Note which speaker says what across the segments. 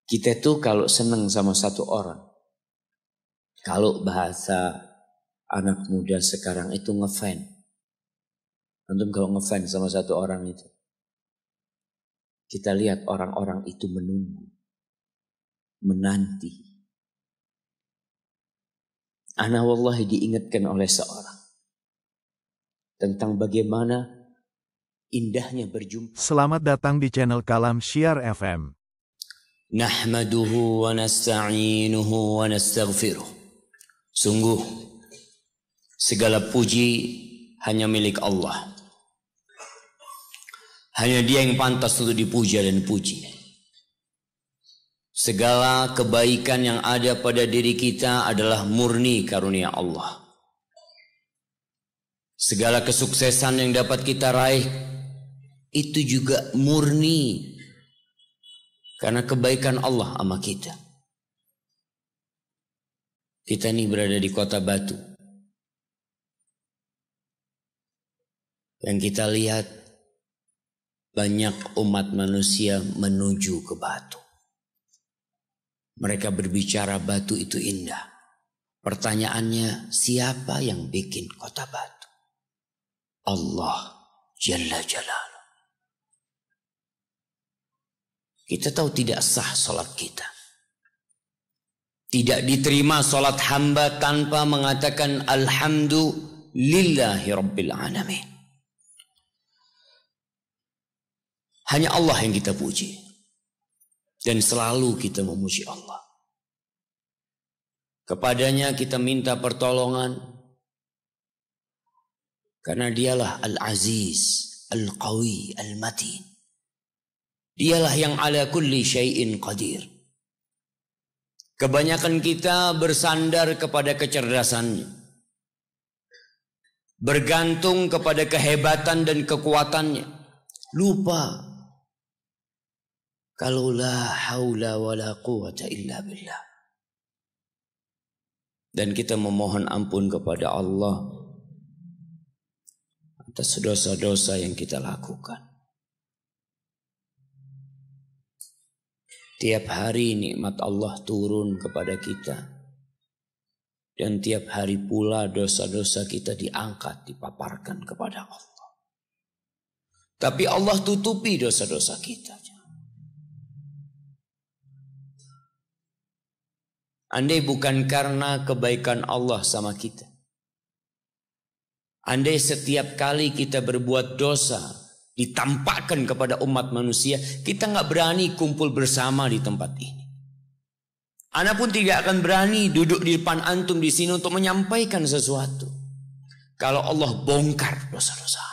Speaker 1: Kita tuh kalau seneng sama satu orang, kalau bahasa anak muda sekarang itu ngefan. Antum kalau ngefan sama satu orang itu, kita lihat orang-orang itu menunggu, menanti. Ana wallahi diingatkan oleh seorang tentang bagaimana indahnya berjumpa.
Speaker 2: Selamat datang di channel Kalam Syiar FM.
Speaker 1: Nahmaduhu wa nasta'inuhu wa nastaghfiruh. Sungguh segala puji hanya milik Allah. Hanya Dia yang pantas untuk dipuja dan dipuji. Segala kebaikan yang ada pada diri kita adalah murni karunia Allah. Segala kesuksesan yang dapat kita raih itu juga murni karena kebaikan Allah sama kita. Kita ini berada di kota Batu. Yang kita lihat banyak umat manusia menuju ke Batu. Mereka berbicara Batu itu indah. Pertanyaannya, siapa yang bikin kota Batu? Allah Jalla Jalaluh. Kita tahu tidak sah solat kita. Tidak diterima solat hamba tanpa mengatakan Alhamdulillahi Rabbil Alamin. Hanya Allah yang kita puji. Dan selalu kita memuji Allah. Kepadanya kita minta pertolongan. Karena Dialah Al-Aziz, Al-Qawi, Al-Matin. Dialah yang ala kulli syai'in qadir. Kebanyakan kita bersandar kepada kecerdasannya. Bergantung kepada kehebatan dan kekuatannya. Lupa. Kalau la haula wa la quwata illa billah. Dan kita memohon ampun kepada Allah atas dosa-dosa yang kita lakukan. Tiap hari nikmat Allah turun kepada kita. Dan tiap hari pula dosa-dosa kita diangkat, dipaparkan kepada Allah. Tapi Allah tutupi dosa-dosa kita. Andai bukan karena kebaikan Allah sama kita. Andai setiap kali kita berbuat dosa ditampakkan kepada umat manusia, kita nggak berani kumpul bersama di tempat ini. Ana pun tidak akan berani duduk di depan antum di sini untuk menyampaikan sesuatu. Kalau Allah bongkar dosa-dosa.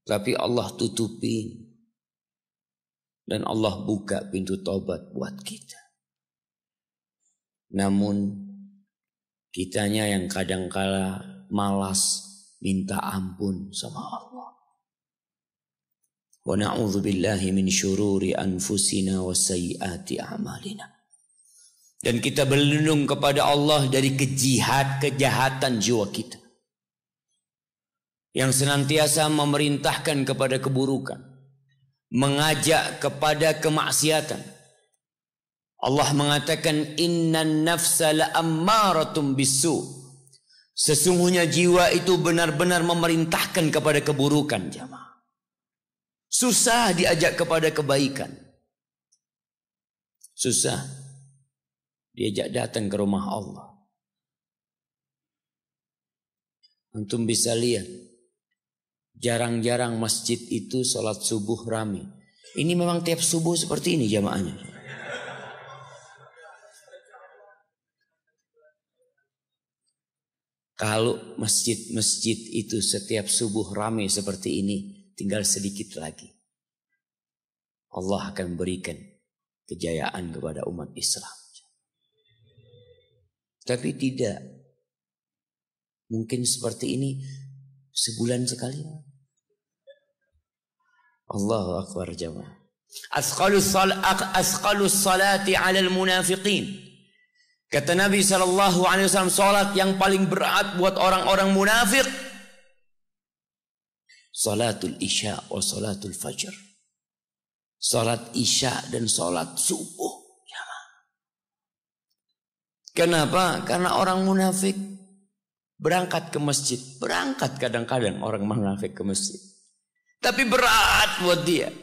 Speaker 1: Tapi Allah tutupin. Dan Allah buka pintu taubat buat kita. Namun kitanya yang kadangkala malas minta ampun sama Allah. Wa na'udzu billahi min syururi anfusina wa sayyiati a'malina. Dan kita berlindung kepada Allah dari kejahatan jiwa kita. Yang senantiasa memerintahkan kepada keburukan. Mengajak kepada kemaksiatan. Allah mengatakan innan nafsa la'ammaratun bisu. Sesungguhnya jiwa itu benar-benar memerintahkan kepada keburukan, jamaah. Susah diajak kepada kebaikan. Susah diajak datang ke rumah Allah. Antum bisa lihat jarang-jarang masjid itu sholat subuh rame. Ini memang tiap subuh seperti ini jamaahnya. Kalau masjid-masjid itu setiap subuh rame seperti ini, tinggal sedikit lagi. Allah akan berikan kejayaan kepada umat Islam. Tapi tidak. Mungkin seperti ini sebulan sekali. Allahu Akbar jamaah. Asqalus salati 'alal munafiqin. Kata Nabi SAW, salat yang paling berat buat orang-orang munafik salatul isya wa salatul fajr. Sholat isya dan sholat subuh. Kenapa? Karena orang munafik berangkat ke masjid. Berangkat kadang-kadang orang munafik ke masjid. Tapi berat buat dia.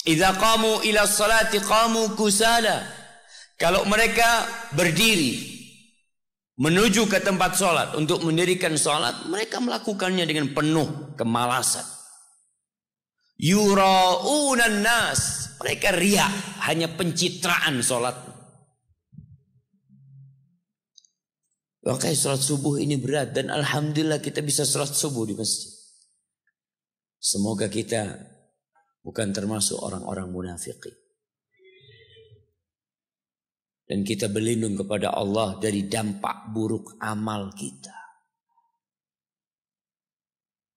Speaker 1: Idza qamu ila sholati qamu kusala. Kalau mereka berdiri menuju ke tempat sholat untuk mendirikan sholat, mereka melakukannya dengan penuh kemalasan. Yura'unan nas. Mereka riya, hanya pencitraan sholat. Makanya sholat subuh ini berat. Dan alhamdulillah kita bisa sholat subuh di masjid. Semoga kita bukan termasuk orang-orang munafik. Dan kita berlindung kepada Allah dari dampak buruk amal kita.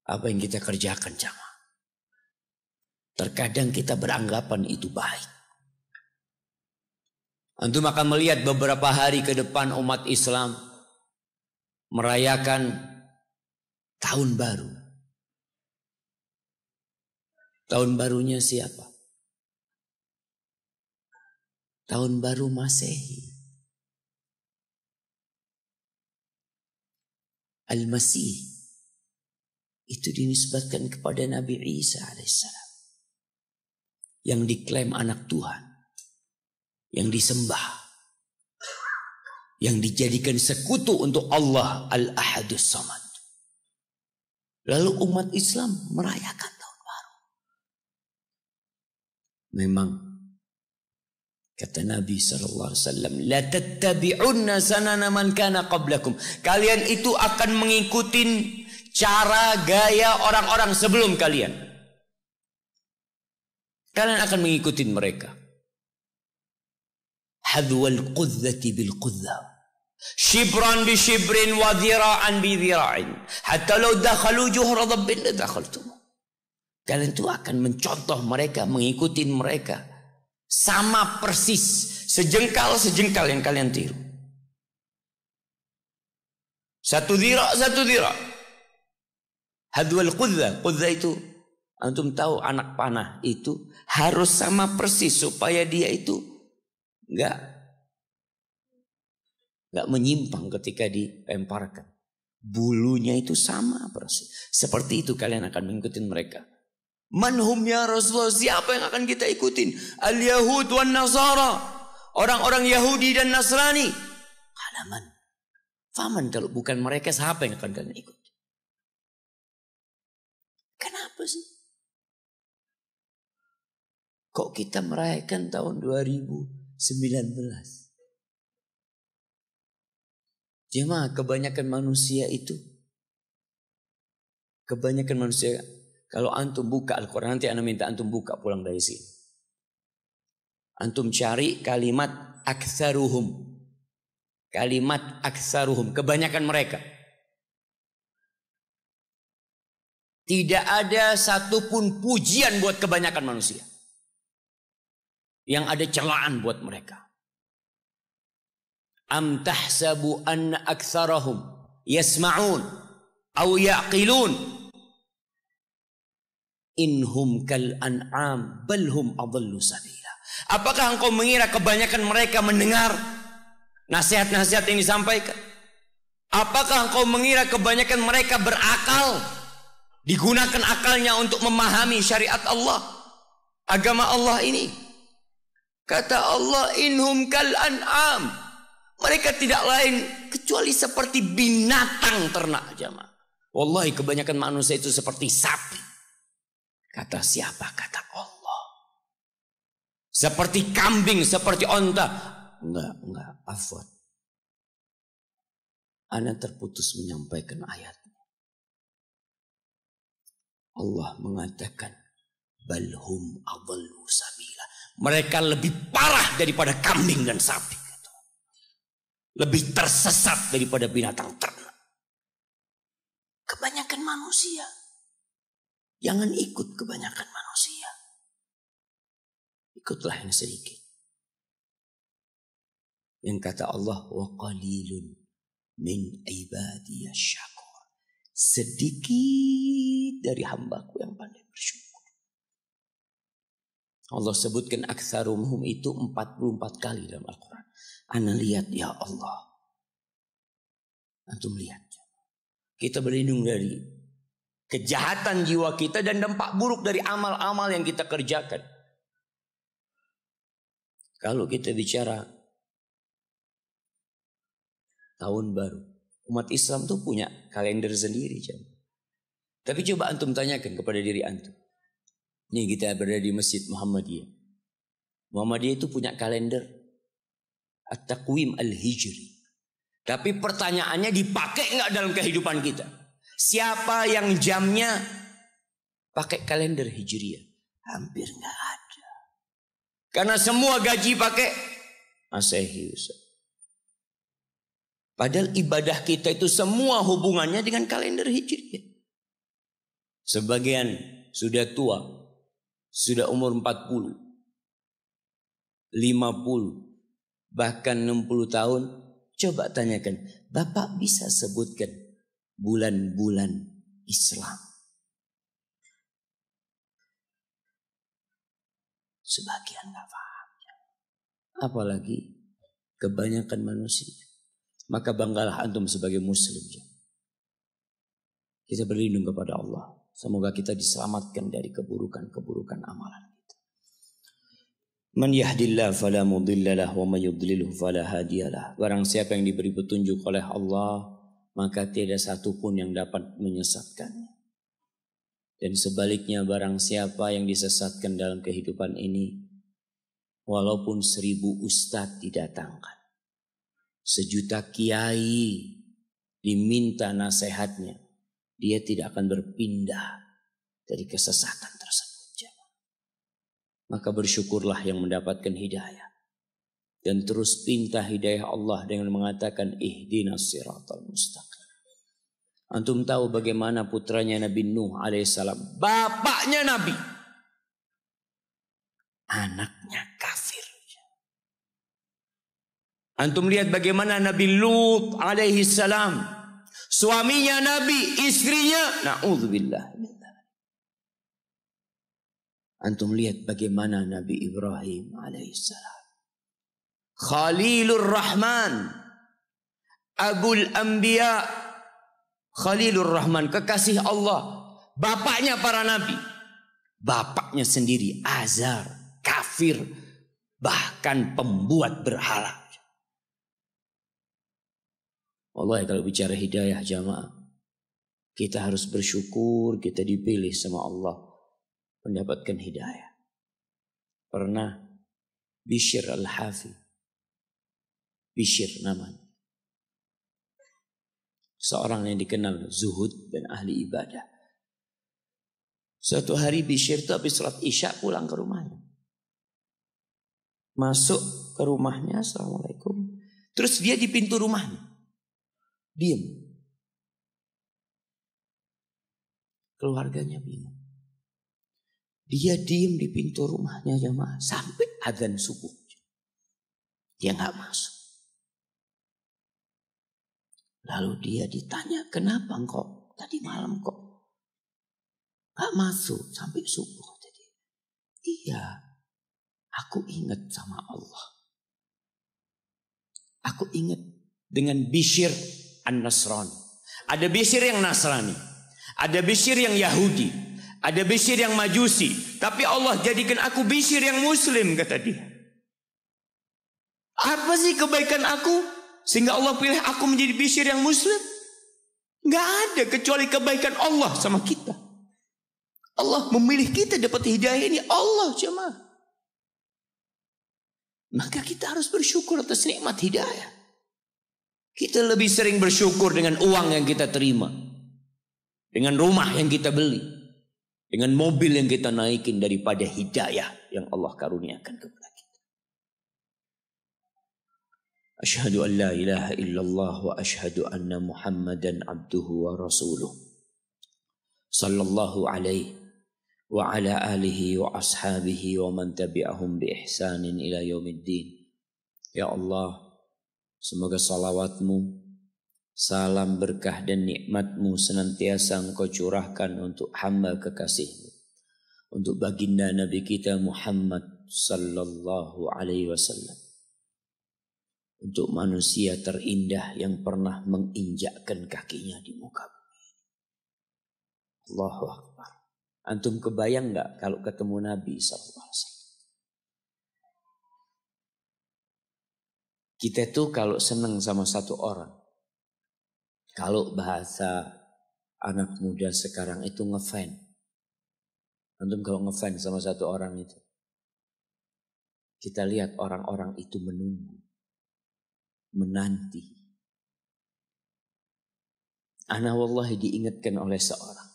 Speaker 1: Apa yang kita kerjakan jamaah. Terkadang kita beranggapan itu baik. Antum akan melihat beberapa hari ke depan umat Islam merayakan tahun baru. Tahun barunya siapa? Tahun baru Masehi. Al-Masih. Itu dinisbatkan kepada Nabi Isa alaihissalam. Yang diklaim anak Tuhan. Yang disembah. Yang dijadikan sekutu untuk Allah Al-Ahadus Samad. Lalu umat Islam merayakan tahun baru. Memang kata Nabi SAW, la tattabi'unna sanana man kana qablakum. Kalian itu akan mengikuti cara gaya orang-orang sebelum kalian. Kalian akan mengikuti mereka. Hadwal qudzati bil qudza. Shibran bi shibrin wa dhira'an bi dhira'in. Hatta law dakhalu juhra dhabbin la dakhaltum. Kalian itu akan mencontoh mereka, mengikuti mereka. Sama persis, sejengkal-sejengkal yang kalian tiru. Satu dhira', satu dhira'. Hadwal qudza. Qudza itu, antum tahu anak panah itu harus sama persis supaya dia itu enggak menyimpang ketika dilemparkan. Bulunya itu sama persis. Seperti itu kalian akan mengikuti mereka. Manhum ya Rasulullah, siapa yang akan kita ikutin? Al-Yahud wan Nasara. Orang-orang Yahudi dan Nasrani. Halaman. Faman kalau bukan mereka, siapa yang akan kalian ikut? Kenapa sih? Kok kita merayakan tahun 2019? Jemaah, kebanyakan manusia kalau antum buka Al-Quran, nanti ana minta antum buka pulang dari sini. Antum cari kalimat aktsaruhum. Kalimat aktsaruhum, kebanyakan mereka. Tidak ada satupun pujian buat kebanyakan manusia. Yang ada celaan buat mereka. Am tahsabu anna aktsarahum yasma'un aw yaqilun inhum kal an'am bal hum adallu sabila. Apakah engkau mengira kebanyakan mereka mendengar nasihat-nasihat yang disampaikan? Apakah engkau mengira kebanyakan mereka berakal, digunakan akalnya untuk memahami syariat Allah, agama Allah ini? Kata Allah, inhum kal an'am. Mereka tidak lain kecuali seperti binatang ternak, jamaah. Wallahi kebanyakan manusia itu seperti sapi. Kata siapa? Kata Allah. Seperti kambing, seperti onta. Enggak, afwan. Ana terputus menyampaikan ayatnya. Allah mengatakan, balhum adallu sabila. Mereka lebih parah daripada kambing dan sapi. Lebih tersesat daripada binatang ternak. Kebanyakan manusia. Jangan ikut kebanyakan manusia. Ikutlah yang sedikit. Yang kata Allah, wa qalilun min ibadiyas syakur. Sedikit dari hambaku yang pandai bersyukur. Allah sebutkan aktsaruhum itu 44 kali dalam Al-Quran. Ana lihat ya Allah. Antum lihat. Kita berlindung dari kejahatan jiwa kita dan dampak buruk dari amal-amal yang kita kerjakan. Kalau kita bicara tahun baru, umat Islam tuh punya kalender sendiri. Tapi coba antum tanyakan kepada diri antum. Nih kita berada di Masjid Muhammadiyah. Muhammadiyah itu punya kalender At-Taqwim Al-Hijri. Tapi pertanyaannya dipakai nggak dalam kehidupan kita? Siapa yang jamnya pakai kalender Hijriah? Hampir nggak ada. Karena semua gaji pakai Masehi. Padahal ibadah kita itu semua hubungannya dengan kalender Hijriah. Sebagian sudah tua, sudah umur 40, 50, bahkan 60 tahun. Coba tanyakan, Bapak bisa sebutkan bulan-bulan Islam? Sebagian nggak paham. Apalagi kebanyakan manusia. Maka banggalah antum sebagai muslim. Kita berlindung kepada Allah. Semoga kita diselamatkan dari keburukan-keburukan amalan kita. Man yahdillah fala mudhillalah wa man yudlilhu fala hadiyalah. Barang siapa yang diberi petunjuk oleh Allah, maka tidak satu pun yang dapat menyesatkannya. Dan sebaliknya barang siapa yang disesatkan dalam kehidupan ini, walaupun 1000 ustadz didatangkan, 1.000.000 kiai diminta nasihatnya, dia tidak akan berpindah dari kesesatan tersebut. Maka bersyukurlah yang mendapatkan hidayah. Dan terus pinta hidayah Allah dengan mengatakan ihdinas siratal mustaqim. Antum tahu bagaimana putranya Nabi Nuh alaihissalam, bapaknya Nabi, anaknya kafir. Antum lihat bagaimana Nabi Lut alaihissalam, suaminya Nabi, istrinya, na'udzubillah. Antum lihat bagaimana Nabi Ibrahim alaihissalam, Khalilur Rahman, Abul Anbiya, Khalilur Rahman, kekasih Allah, bapaknya para nabi. Bapaknya sendiri Azar, kafir, bahkan pembuat berhala. Wallahi kalau bicara hidayah jamaah, kita harus bersyukur kita dipilih sama Allah mendapatkan hidayah. Pernah Bishr Al-Hafi, Bishr namanya, seorang yang dikenal zuhud dan ahli ibadah. Suatu hari Bishr itu habis salat Isya pulang ke rumahnya. Masuk ke rumahnya, Assalamualaikum. Terus dia di pintu rumahnya, diam. Keluarganya bingung. Dia diam di pintu rumahnya jamaah sampai adzan subuh. Dia nggak masuk. Lalu dia ditanya, kenapa engkau tadi malam kok nggak masuk sampai subuh? Jadi, iya, aku ingat sama Allah. Aku ingat dengan Bishr An-Nasrani. Ada Bishr yang Nasrani, ada Bishr yang Yahudi, ada Bishr yang Majusi. Tapi Allah jadikan aku Bishr yang Muslim, kata dia. Apa sih kebaikan aku sehingga Allah pilih aku menjadi Bishr yang Muslim? Gak ada kecuali kebaikan Allah sama kita. Allah memilih kita dapat hidayah ini, Allah jemaah. Maka kita harus bersyukur atas nikmat hidayah. Kita lebih sering bersyukur dengan uang yang kita terima, dengan rumah yang kita beli, dengan mobil yang kita naikin daripada hidayah yang Allah karuniakan kepada kita. Asyhadu an la ilaha illallah wa asyhadu anna Muhammadan abduhu wa rasuluh. Sallallahu alaihi wa ala alihi wa ashabihi wa man tabi'ahum bi ihsanin ila yaumiddin. Ya Allah, semoga salawatmu, salam berkah dan nikmatmu senantiasa engkau curahkan untuk hamba kekasihmu untuk baginda Nabi kita Muhammad sallallahu alaihi wasallam, untuk manusia terindah yang pernah menginjakkan kakinya di muka bumi. Allahu Akbar. Antum kebayang nggak kalau ketemu Nabi sallallahu alaihi wasallam? Kita tuh kalau senang sama satu orang, kalau bahasa anak muda sekarang itu ngefan. Antum kalau ngefan sama satu orang itu, kita lihat orang-orang itu menunggu, menanti. Ana wallahi diingatkan oleh seorang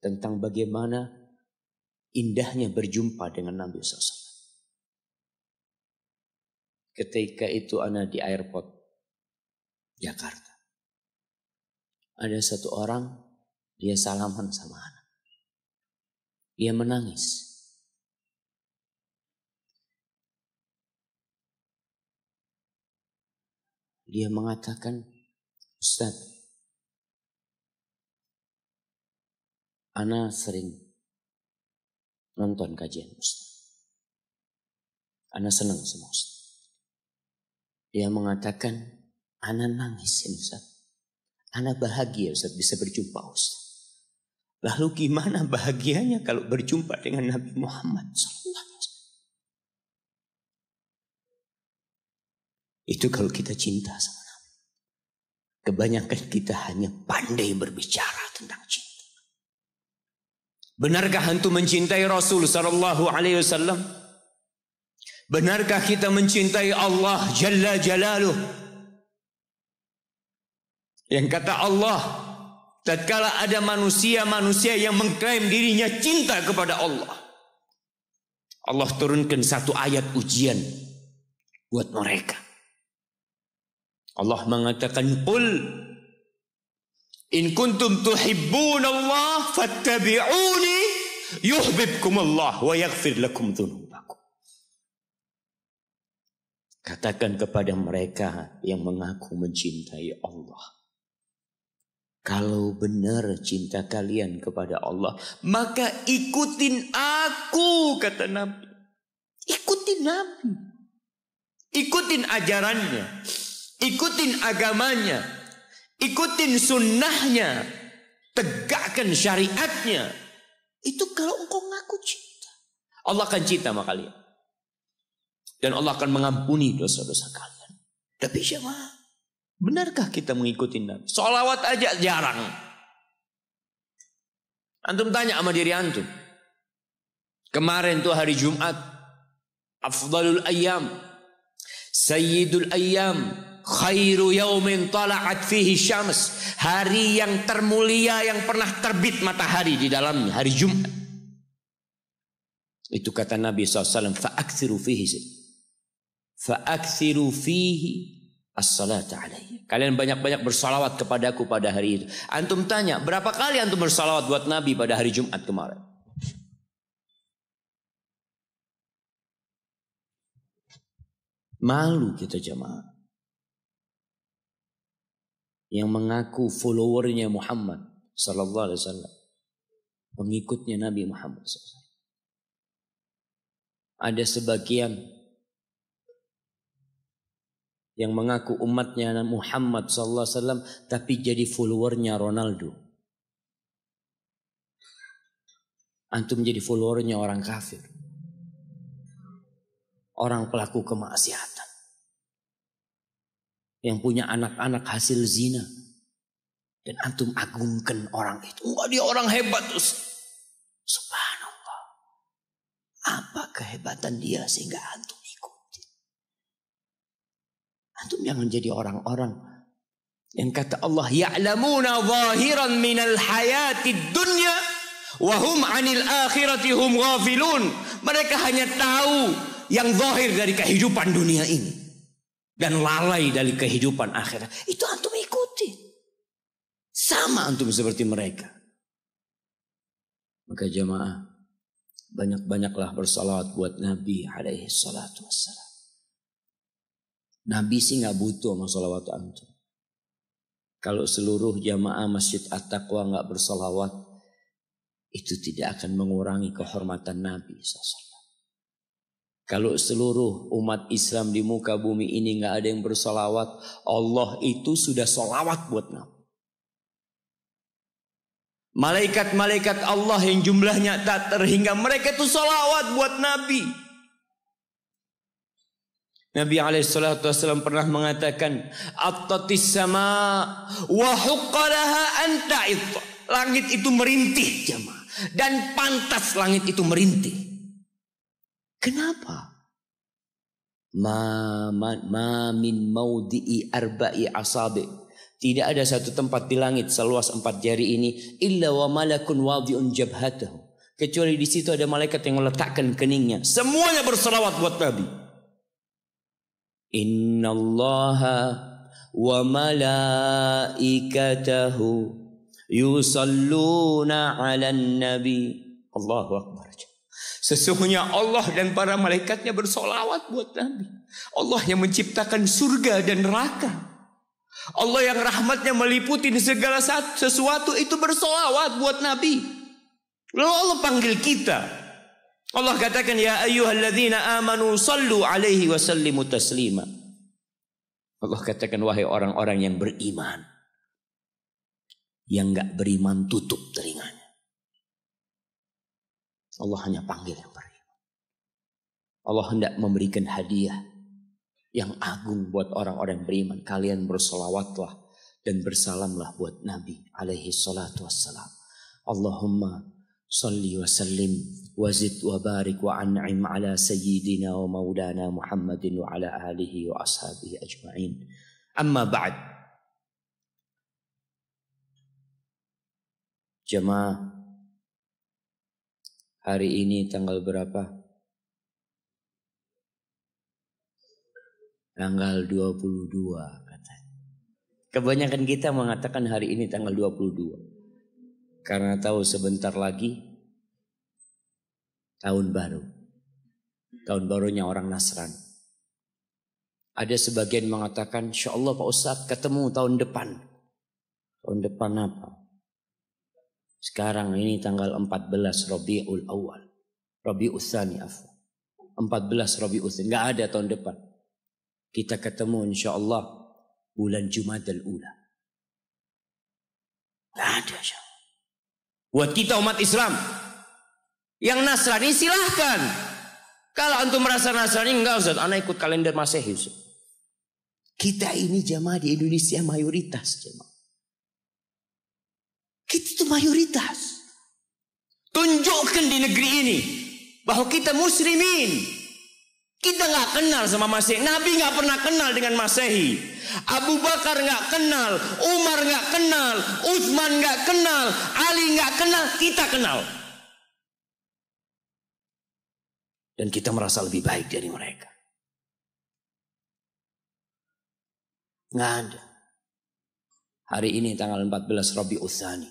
Speaker 1: tentang bagaimana indahnya berjumpa dengan Nabi SAW. Ketika itu ana di airport Jakarta, ada satu orang, dia salaman sama ana. Dia menangis. Dia mengatakan, Ustaz, ana sering nonton kajian Ustaz. Ana senang sama Ustaz. Dia mengatakan, ana nangis ini Ustaz. Ana bahagia Ustaz bisa berjumpa Ustaz. Lalu gimana bahagianya kalau berjumpa dengan Nabi Muhammad SAW? Itu kalau kita cinta sama Nabi. Kebanyakan kita hanya pandai berbicara tentang cinta. Benarkah antum mencintai Rasul sallallahu alaihi wasallam? Benarkah kita mencintai Allah Jalla Jalaluh? Yang kata Allah, tatkala ada manusia-manusia yang mengklaim dirinya cinta kepada Allah, Allah turunkan satu ayat ujian buat mereka. Allah mengatakan, "Qul in kuntum tuhibbunallah fattabi'uni yuhibbukumullah wa yaghfir lakum dzunubakum." Katakan kepada mereka yang mengaku mencintai Allah, kalau benar cinta kalian kepada Allah, maka ikutin aku, kata Nabi. Ikutin Nabi. Ikutin ajarannya. Ikutin agamanya. Ikutin sunnahnya. Tegakkan syariatnya. Itu kalau engkau ngaku cinta. Allah akan cinta sama kalian. Dan Allah akan mengampuni dosa-dosa kalian. Tapi jemaah, benarkah kita mengikuti Nabi? Sholawat aja jarang. Antum tanya sama diri antum. Kemarin tuh hari Jumat, afdalul ayyam, sayyidul ayyam, khairu yaumin tala'at fihi syams. Hari yang termulia yang pernah terbit matahari di dalamnya, hari Jumat. Itu kata Nabi SAW, fa'akthiru fihi as-salata alaihi. Kalian banyak-banyak bersalawat kepadaku pada hari itu. Antum tanya, berapa kali antum bersalawat buat Nabi pada hari Jumat kemarin? Malu kita jemaah. Yang mengaku followernya Muhammad sallallahu alaihi wasallam. Pengikutnya Nabi Muhammad SAW. Ada sebagian yang mengaku umatnya Muhammad sallallahu alaihi wasallam tapi jadi followernya Ronaldo. Antum jadi followernya orang kafir. Orang pelaku kemaksiatan. Yang punya anak-anak hasil zina. Dan antum agungkan orang itu. Enggak, dia orang hebat. Subhanallah. Apa kehebatan dia sehingga antum ikuti? Antum jangan jadi orang-orang yang kata Allah, ya'lamuna zahiran minal hayatid dunya wa hum 'anil akhirati hum ghafilun. Mereka hanya tahu yang zahir dari kehidupan dunia ini dan lalai dari kehidupan akhirat. Itu antum ikuti. Sama antum seperti mereka. Maka jemaah, banyak-banyaklah bersalawat buat Nabi alaihi salatu wassalam. Nabi sih gak butuh sama salawat antum. Kalau seluruh jamaah Masjid At-Taqwa gak bersalawat, itu tidak akan mengurangi kehormatan Nabi SAW. Kalau seluruh umat Islam di muka bumi ini nggak ada yang bersolawat, Allah itu sudah solawat buat Nabi. Malaikat-malaikat Allah yang jumlahnya tak terhingga, mereka itu solawat buat Nabi. Nabi SAW pernah mengatakan, Attatis sama wa huqqalaha anta'id. Langit itu merintih jemaah, dan pantas langit itu merintih. Kenapa? Ma min maudi'i arba'i asabi. Tidak ada satu tempat di langit seluas 4 jari ini illa wa malakun wadi'un jabhatahu. Kecuali di situ ada malaikat yang meletakkan keningnya. Semuanya berselawat buat Nabi. Innallaha wa malaikatahu yusalluna 'alan nabi. Allahu akbar. Sesungguhnya Allah dan para malaikatnya bersolawat buat Nabi. Allah yang menciptakan surga dan neraka. Allah yang rahmatnya meliputi segala sesuatu itu bersolawat buat Nabi. Lalu Allah panggil kita. Allah katakan, ya ayyuhalladzina amanu sallu alaihi wa sallimu taslima. Allah katakan, wahai orang-orang yang beriman. Yang enggak beriman tutup telinganya. Allah hanya panggil yang beriman. Allah hendak memberikan hadiah yang agung buat orang-orang yang beriman. Kalian bersolawatlah dan bersalamlah buat Nabi alaihi salatu wassalam. Allahumma salli wa sallim wa zid wa barik wa an'im ala sayyidina wa maulana Muhammadin wa ala alihi wa ashabihi ajma'in. Amma ba'd. Jemaah, hari ini tanggal berapa? Tanggal 22 katanya. Kebanyakan kita mengatakan hari ini tanggal 22. Karena tahu sebentar lagi tahun baru. Tahun barunya orang Nasrani. Ada sebagian mengatakan, insya Allah Pak Ustadz ketemu tahun depan. Tahun depan apa? Sekarang ini tanggal 14 Rabiul Awal. Rabiul Tsani afwan. 14 Rabiul Tsani. Enggak ada tahun depan. Kita ketemu insyaallah bulan Jumadal Ula. Enggak ada. Buat kita umat Islam yang Nasrani silahkan. Kalau antum merasa Nasrani, enggak Ustaz, ana ikut kalender Masehi. Kita ini jamaah di Indonesia mayoritas jamaah. Kita itu mayoritas. Tunjukkan di negeri ini bahwa kita muslimin. Kita nggak kenal sama Masehi. Nabi nggak pernah kenal dengan Masehi. Abu Bakar nggak kenal, Umar nggak kenal, Utsman nggak kenal, Ali nggak kenal. Kita kenal. Dan kita merasa lebih baik dari mereka. Nggak ada. Hari ini tanggal 14 Rabiul Tsani.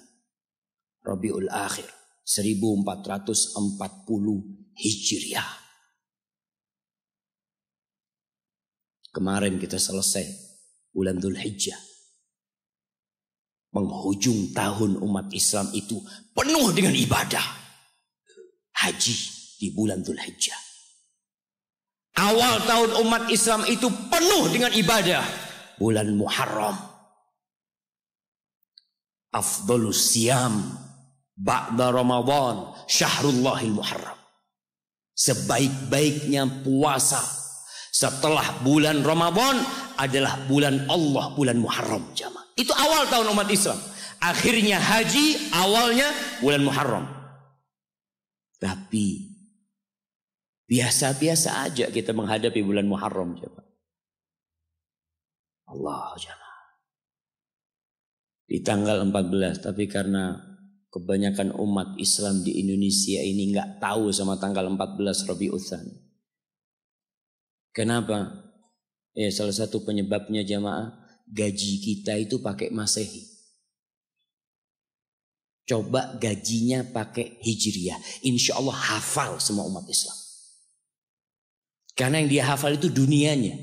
Speaker 1: Rabiul Akhir 1440 Hijriah. Kemarin kita selesai bulan Dzulhijjah. Menghujung tahun umat Islam itu penuh dengan ibadah. Haji di bulan Dzulhijjah. Awal tahun umat Islam itu penuh dengan ibadah. Bulan Muharram. Afdhalus siyam ba'da Ramadan Syahrullahil Muharram. Sebaik-baiknya puasa setelah bulan Ramadan adalah bulan Allah, bulan Muharram jamaah. Itu awal tahun umat Islam. Akhirnya haji, awalnya bulan Muharram. Tapi biasa-biasa aja kita menghadapi bulan Muharram jamaah. Allah jamaah. Di tanggal 14, tapi karena kebanyakan umat Islam di Indonesia ini nggak tahu sama tanggal 14 Rabiul Tsani. Kenapa? Ya salah satu penyebabnya jamaah, gaji kita itu pakai Masehi. Coba gajinya pakai Hijriah, insya Allah hafal semua umat Islam. Karena yang dia hafal itu dunianya,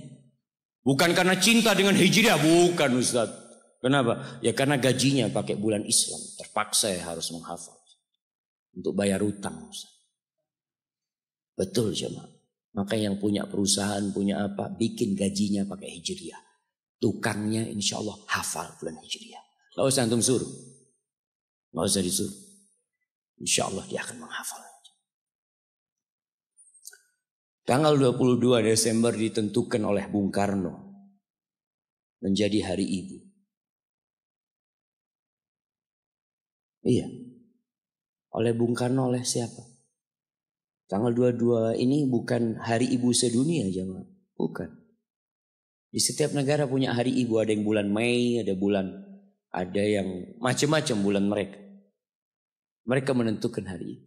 Speaker 1: bukan karena cinta dengan Hijriah, bukan Ustaz. Kenapa? Ya karena gajinya pakai bulan Islam. Terpaksa ya harus menghafal. untuk bayar utang. Betul jemaah. Maka yang punya perusahaan, punya apa, bikin gajinya pakai Hijriah. Tukangnya insya Allah hafal bulan Hijriah. Gak usah antum suruh. Gak usah disuruh. Insya Allah dia akan menghafal. Tanggal 22 Desember ditentukan oleh Bung Karno menjadi Hari Ibu. Iya. Oleh Bung Karno, oleh siapa? Tanggal 22 ini bukan Hari Ibu sedunia jemaah. Bukan. Di setiap negara punya Hari Ibu. Ada yang bulan Mei, ada yang macam-macam bulan mereka. Mereka menentukan Hari Ibu.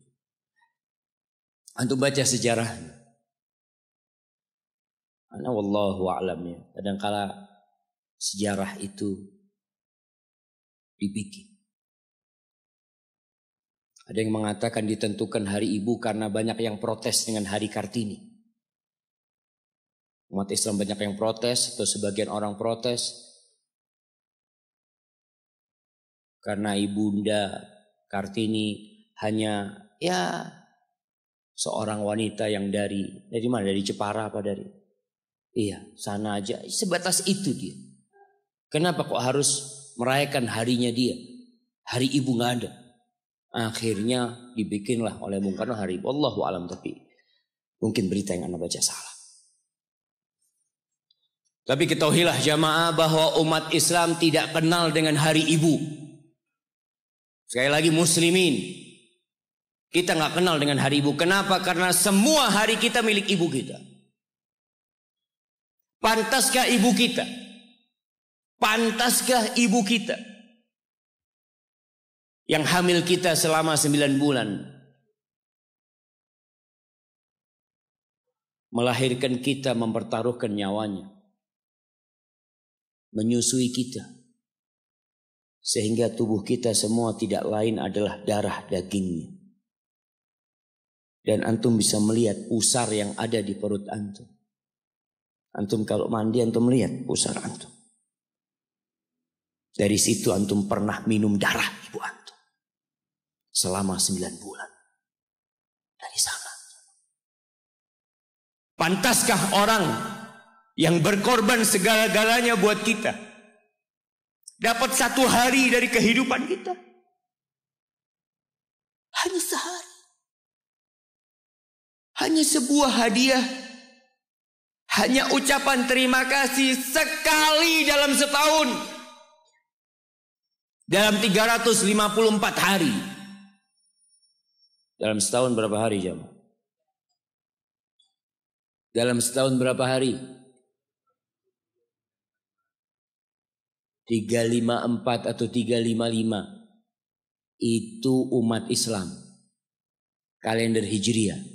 Speaker 1: Antum baca sejarahnya. Ana wallahu a'lam ya. Kadangkala sejarah itu dibikin. Ada yang mengatakan ditentukan Hari Ibu karena banyak yang protes dengan Hari Kartini. Umat Islam banyak yang protes atau sebagian orang protes karena Ibunda Kartini hanya ya seorang wanita yang dari mana? Dari Jepara apa dari? Iya, sana aja. Sebatas itu dia. Kenapa kok harus merayakan harinya dia? Hari Ibu nggak ada. Akhirnya dibikinlah oleh Bung Karno Hari Ibu. Allahu alam, tapi mungkin berita yang Anda baca salah. Tapi ketahuilah jamaah bahwa umat Islam tidak kenal dengan Hari Ibu. Sekali lagi muslimin, kita nggak kenal dengan Hari Ibu. Kenapa? Karena semua hari kita milik ibu kita. Pantaskah ibu kita? Pantaskah ibu kita yang hamil kita selama 9 bulan, melahirkan kita, mempertaruhkan nyawanya, menyusui kita, sehingga tubuh kita semua tidak lain adalah darah dagingnya. Dan antum bisa melihat pusar yang ada di perut antum. Antum kalau mandi antum melihat pusar antum. Dari situ antum pernah minum darah ibu antum selama 9 bulan. Dari sana. Pantaskah orang yang berkorban segala-galanya buat kita dapat 1 hari dari kehidupan kita? Hanya sehari. Hanya sebuah hadiah. Hanya ucapan terima kasih sekali dalam setahun. Dalam 354 hari. Dalam setahun berapa hari jemaah? Dalam setahun berapa hari? 354 atau 355. Itu umat Islam. Kalender Hijriah.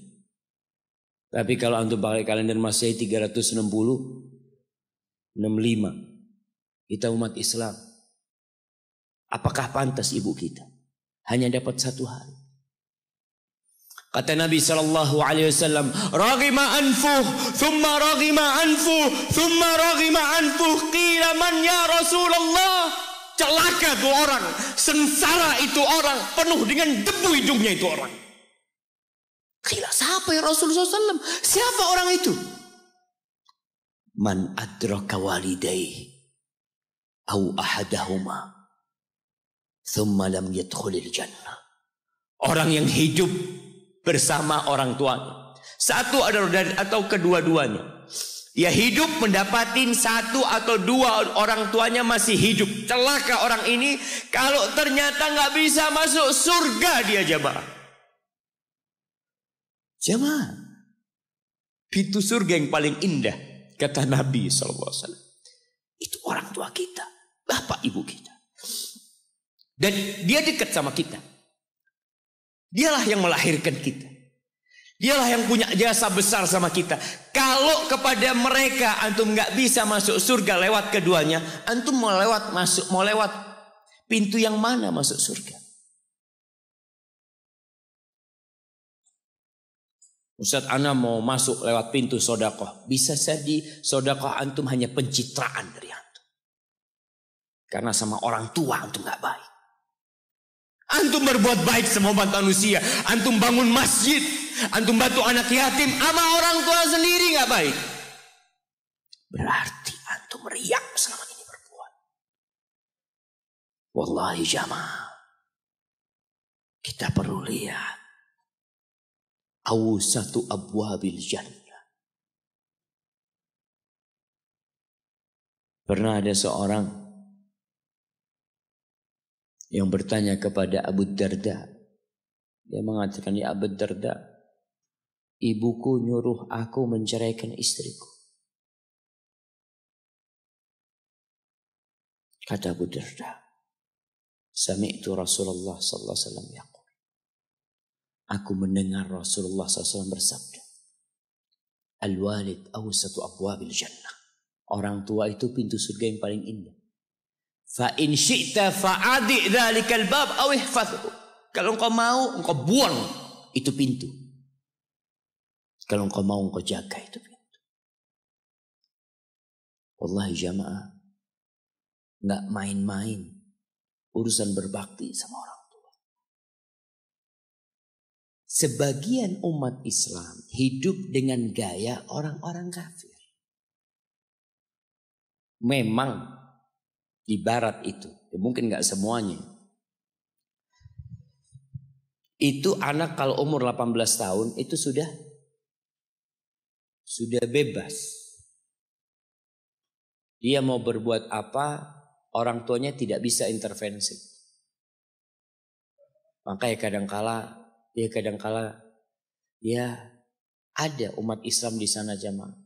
Speaker 1: Tapi kalau antum pakai kalender Masehi 360, 65. Kita umat Islam. Apakah pantas ibu kita hanya dapat 1 hari? Kata Nabi SAW, "Raghima anfuh, thumma raghima anfuh, thumma raghima anfuh, qila man ya Rasulullah." Celaka itu orang, sengsara itu orang, penuh dengan debu hidungnya itu orang. Qila, siapa ya Rasulullah SAW? Siapa orang itu? Man adraka walidayhi au ahadahuma thumma lam yadkhulil jannah. Orang yang hidup bersama orang tuanya. Satu atau kedua-duanya. Dia hidup mendapatin 1 atau 2 orang tuanya masih hidup. Celaka orang ini kalau ternyata nggak bisa masuk surga dia jemaah. Jemaah. Pintu surga yang paling indah kata Nabi SAW. Itu orang tua kita. Bapak ibu kita. Dan dia dekat sama kita. Dialah yang melahirkan kita. Dialah yang punya jasa besar sama kita. Kalau kepada mereka antum nggak bisa masuk surga lewat keduanya, antum mau lewat pintu yang mana masuk surga? Ustaz, ana mau masuk lewat pintu sodakoh. Bisa jadi sodakoh antum hanya pencitraan dari antum. Karena sama orang tua antum nggak baik. Antum berbuat baik sama manusia, antum bangun masjid, antum bantu anak yatim, ama orang tua sendiri nggak baik. Berarti antum riak selama ini berbuat. Wallahi jamaah, kita perlu lihat awsatu abwabil jannah. Pernah ada seorang yang bertanya kepada Abu Darda. Dia mengatakan, ya Abu Darda, ibuku nyuruh aku menceraikan istriku. Kata Abu Darda, sami'tu Rasulullah sallallahu alaihi wasallam yaqul. Aku mendengar Rasulullah SAW bersabda, al-walid awsatu abwabil jannah. Orang tua itu pintu surga yang paling indah. Fa in syi'ta fa'adi dzalikal bab aw ihfazhu. Kalau engkau mau, engkau buang itu pintu. Kalau engkau mau, engkau jaga itu pintu. Wallahi jamaah, enggak main-main urusan berbakti sama orang tua. Sebagian umat Islam hidup dengan gaya orang-orang kafir. Memang di barat itu, mungkin nggak semuanya. Itu anak kalau umur 18 tahun itu sudah bebas. Dia mau berbuat apa, orang tuanya tidak bisa intervensi. Makanya kadangkala ya ada umat Islam di sana jamaah.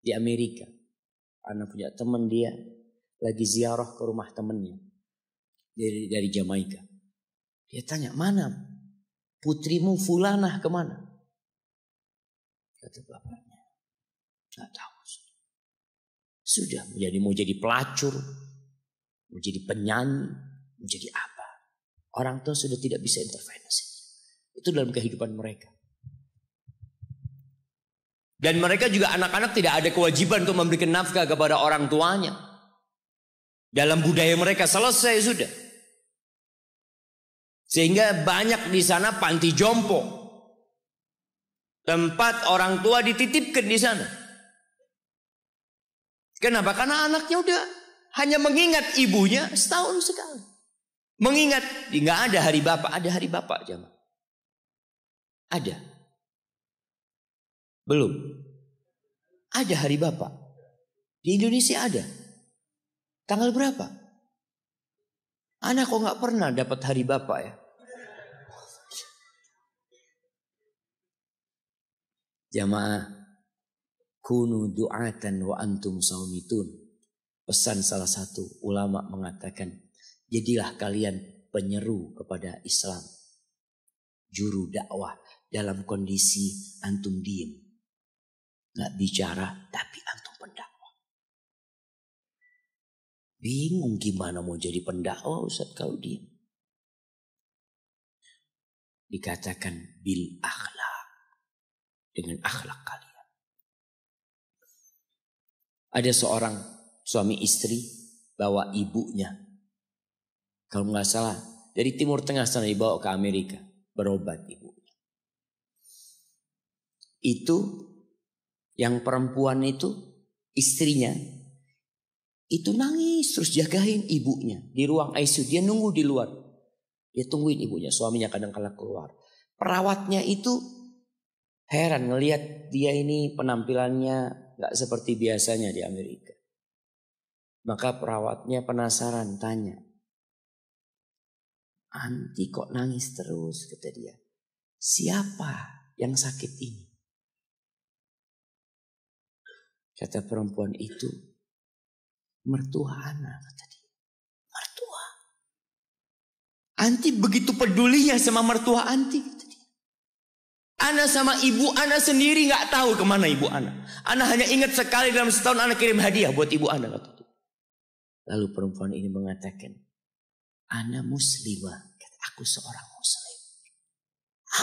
Speaker 1: Di Amerika. Anak punya teman dia lagi ziarah ke rumah temannya dari Jamaika. Dia tanya, mana putrimu fulanah kemana? Kata bapaknya, nggak tahu. Sudah mau jadi pelacur, mau jadi penyanyi, mau jadi apa? Orang tua sudah tidak bisa intervensi. Itu dalam kehidupan mereka. Dan mereka juga anak-anak tidak ada kewajiban untuk memberikan nafkah kepada orang tuanya. Dalam budaya mereka selesai sudah. Sehingga banyak di sana panti jompo. Tempat orang tua dititipkan di sana. Kenapa? Karena anaknya udah hanya mengingat ibunya setahun sekali. Mengingat, nggak ada hari bapak, ada hari bapak jamaah. Ada. Belum. Ada hari bapak. Di Indonesia ada. Tanggal berapa? Anak kok nggak pernah dapat hari bapak ya? Jamaah, kunu du'atan wa antum saumitun. Pesan salah satu ulama mengatakan, jadilah kalian penyeru kepada Islam. Juru dakwah dalam kondisi antum diem. Nggak bicara, tapi antum pendakwah. Bingung gimana mau jadi pendakwah Ustaz kalau diem. Dikatakan bil akhlak. Dengan akhlak kalian. Ada seorang suami istri bawa ibunya. Kalau nggak salah, dari Timur Tengah sana dibawa ke Amerika. Berobat ibunya. Itu yang perempuan itu, istrinya, itu nangis terus jagain ibunya. Di ruang ICU, dia nunggu di luar. Dia tungguin ibunya, suaminya kadang-kala keluar. Perawatnya itu heran ngelihat dia ini penampilannya gak seperti biasanya di Amerika. Maka perawatnya penasaran tanya, anti kok nangis terus, kata dia. Siapa yang sakit ini? Kata perempuan itu, mertua anak, kata dia. Mertua. Anti begitu pedulinya sama mertua anti, kata dia. Ana sama ibu ana sendiri nggak tahu kemana ibu ana. Ana hanya ingat sekali dalam setahun ana kirim hadiah buat ibu ana, kata dia. Lalu perempuan ini mengatakan, ana muslimah, kata aku seorang muslim.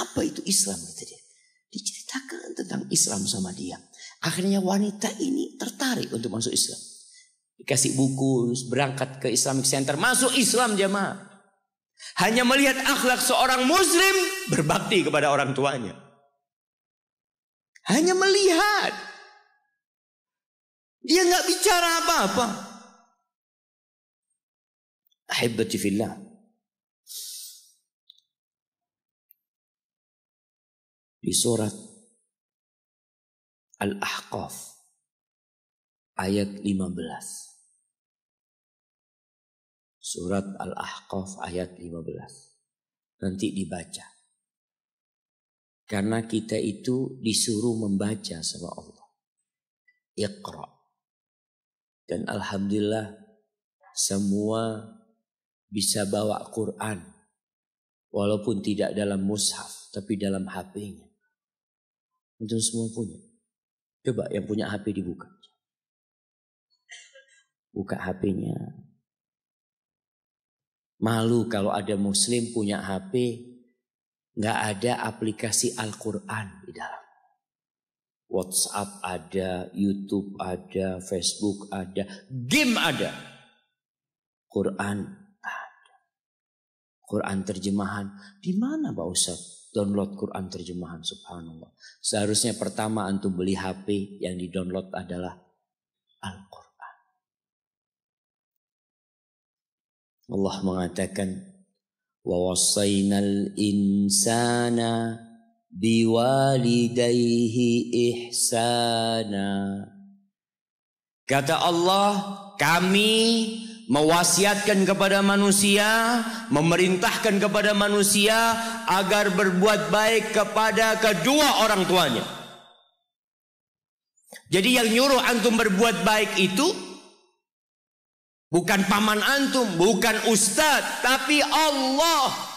Speaker 1: Apa itu Islam, kata dia. Diceritakan tentang Islam sama dia. Akhirnya wanita ini tertarik untuk masuk Islam. Dikasih buku, berangkat ke Islamic Center, masuk Islam jamaah. Hanya melihat akhlak seorang muslim berbakti kepada orang tuanya. Hanya melihat. Dia nggak bicara apa-apa. Ahibbati fillah. Di surat Al-Ahqaf ayat 15. Surat Al-Ahqaf ayat 15. Nanti dibaca. Karena kita itu disuruh membaca sama Allah. Iqra. Dan alhamdulillah semua bisa bawa Quran. Walaupun tidak dalam mushaf, tapi dalam HP-nya. Itu semua punya. Coba yang punya HP dibuka. Buka HP-nya. Malu kalau ada muslim punya HP, nggak ada aplikasi Al-Quran di dalam. WhatsApp ada, YouTube ada, Facebook ada, game ada. Quran ada. Quran terjemahan. Di mana Pak Ustaz download Quran terjemahan? Subhanallah. Seharusnya pertama antum beli HP yang di-download adalah Al-Quran. Allah mengatakan wa wassaynal insana biwalidayhi ihsana. Kata Allah, kami mewasiatkan kepada manusia, memerintahkan kepada manusia agar berbuat baik kepada kedua orang tuanya. Jadi yang nyuruh antum berbuat baik itu bukan paman antum, bukan ustadz, tapi Allah.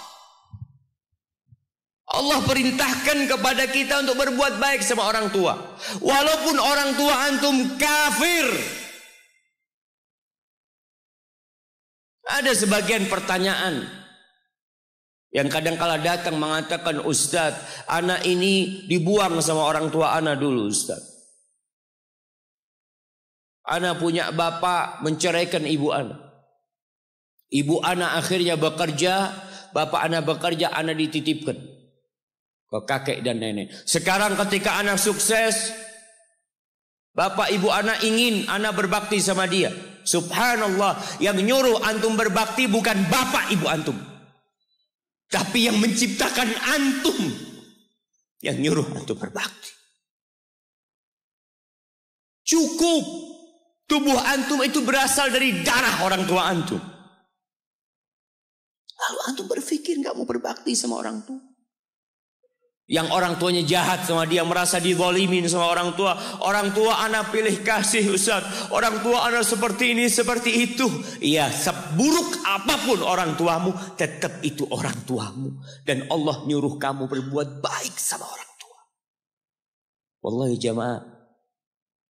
Speaker 1: Allah perintahkan kepada kita untuk berbuat baik sama orang tua. Walaupun orang tua antum kafir. Ada sebagian pertanyaan yang kadang kala datang mengatakan, Ustadz, anak ini dibuang sama orang tua anak dulu Ustadz. Ana punya bapak menceraikan ibu ana. Ibu ana akhirnya bekerja, bapak ana bekerja, ana dititipkan ke kakek dan nenek. Sekarang ketika ana sukses, bapak ibu ana ingin ana berbakti sama dia. Subhanallah, yang nyuruh antum berbakti bukan bapak ibu antum, tapi yang menciptakan antum yang nyuruh antum berbakti. Cukup tubuh antum itu berasal dari darah orang tua antum. Lalu antum berpikir gak mau berbakti sama orang tua. Yang orang tuanya jahat sama dia, merasa dizalimin sama orang tua. Orang tua anak pilih kasih Ustaz. Orang tua anak seperti ini, seperti itu. Iya, seburuk apapun orang tuamu, tetap itu orang tuamu. Dan Allah nyuruh kamu berbuat baik sama orang tua. Wallahi jamaah,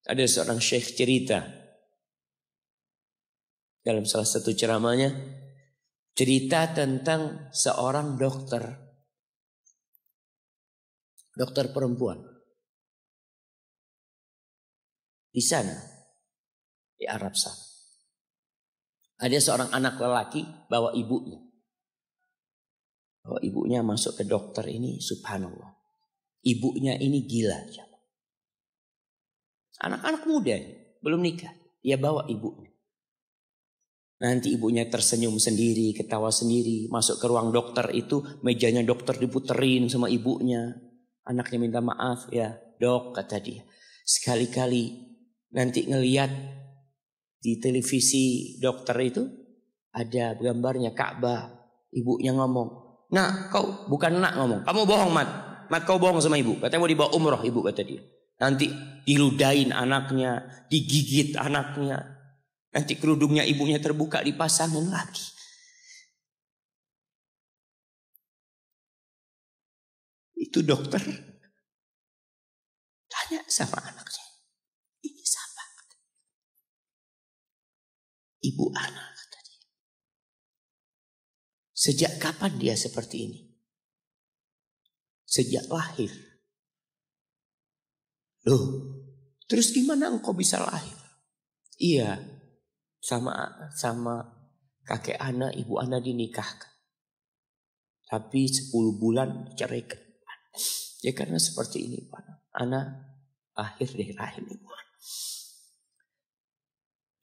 Speaker 1: ada seorang syekh cerita dalam salah satu ceramahnya, cerita tentang seorang dokter perempuan di sana, di Arab sana. Ada seorang anak lelaki bawa ibunya. Bawa ibunya masuk ke dokter ini, subhanallah. Ibunya ini gila. Anak-anak muda, belum nikah. Dia bawa ibunya. Nanti ibunya tersenyum sendiri, ketawa sendiri. Masuk ke ruang dokter itu, mejanya dokter diputerin sama ibunya. Anaknya minta maaf, ya dok, kata dia. Sekali-kali nanti ngeliat di televisi dokter itu, ada gambarnya Ka'bah. Ibunya ngomong, nak kau, bukan nak ngomong, kamu bohong Mat. Mat kau bohong sama ibu, katanya mau dibawa umroh ibu, kata dia. Nanti diludahin anaknya, digigit anaknya. Nanti kerudungnya ibunya terbuka, dipasangin lagi. Itu dokter tanya sama anaknya, ini siapa? Ibu anak, kata dia. Sejak kapan dia seperti ini? Sejak lahir. Loh, terus gimana engkau bisa lahir? Iya, sama kakek ana, ibu ana dinikahkan. Tapi 10 bulan diceraikan. Ya karena seperti ini Pak. Ana akhir dari rahim ibu ana.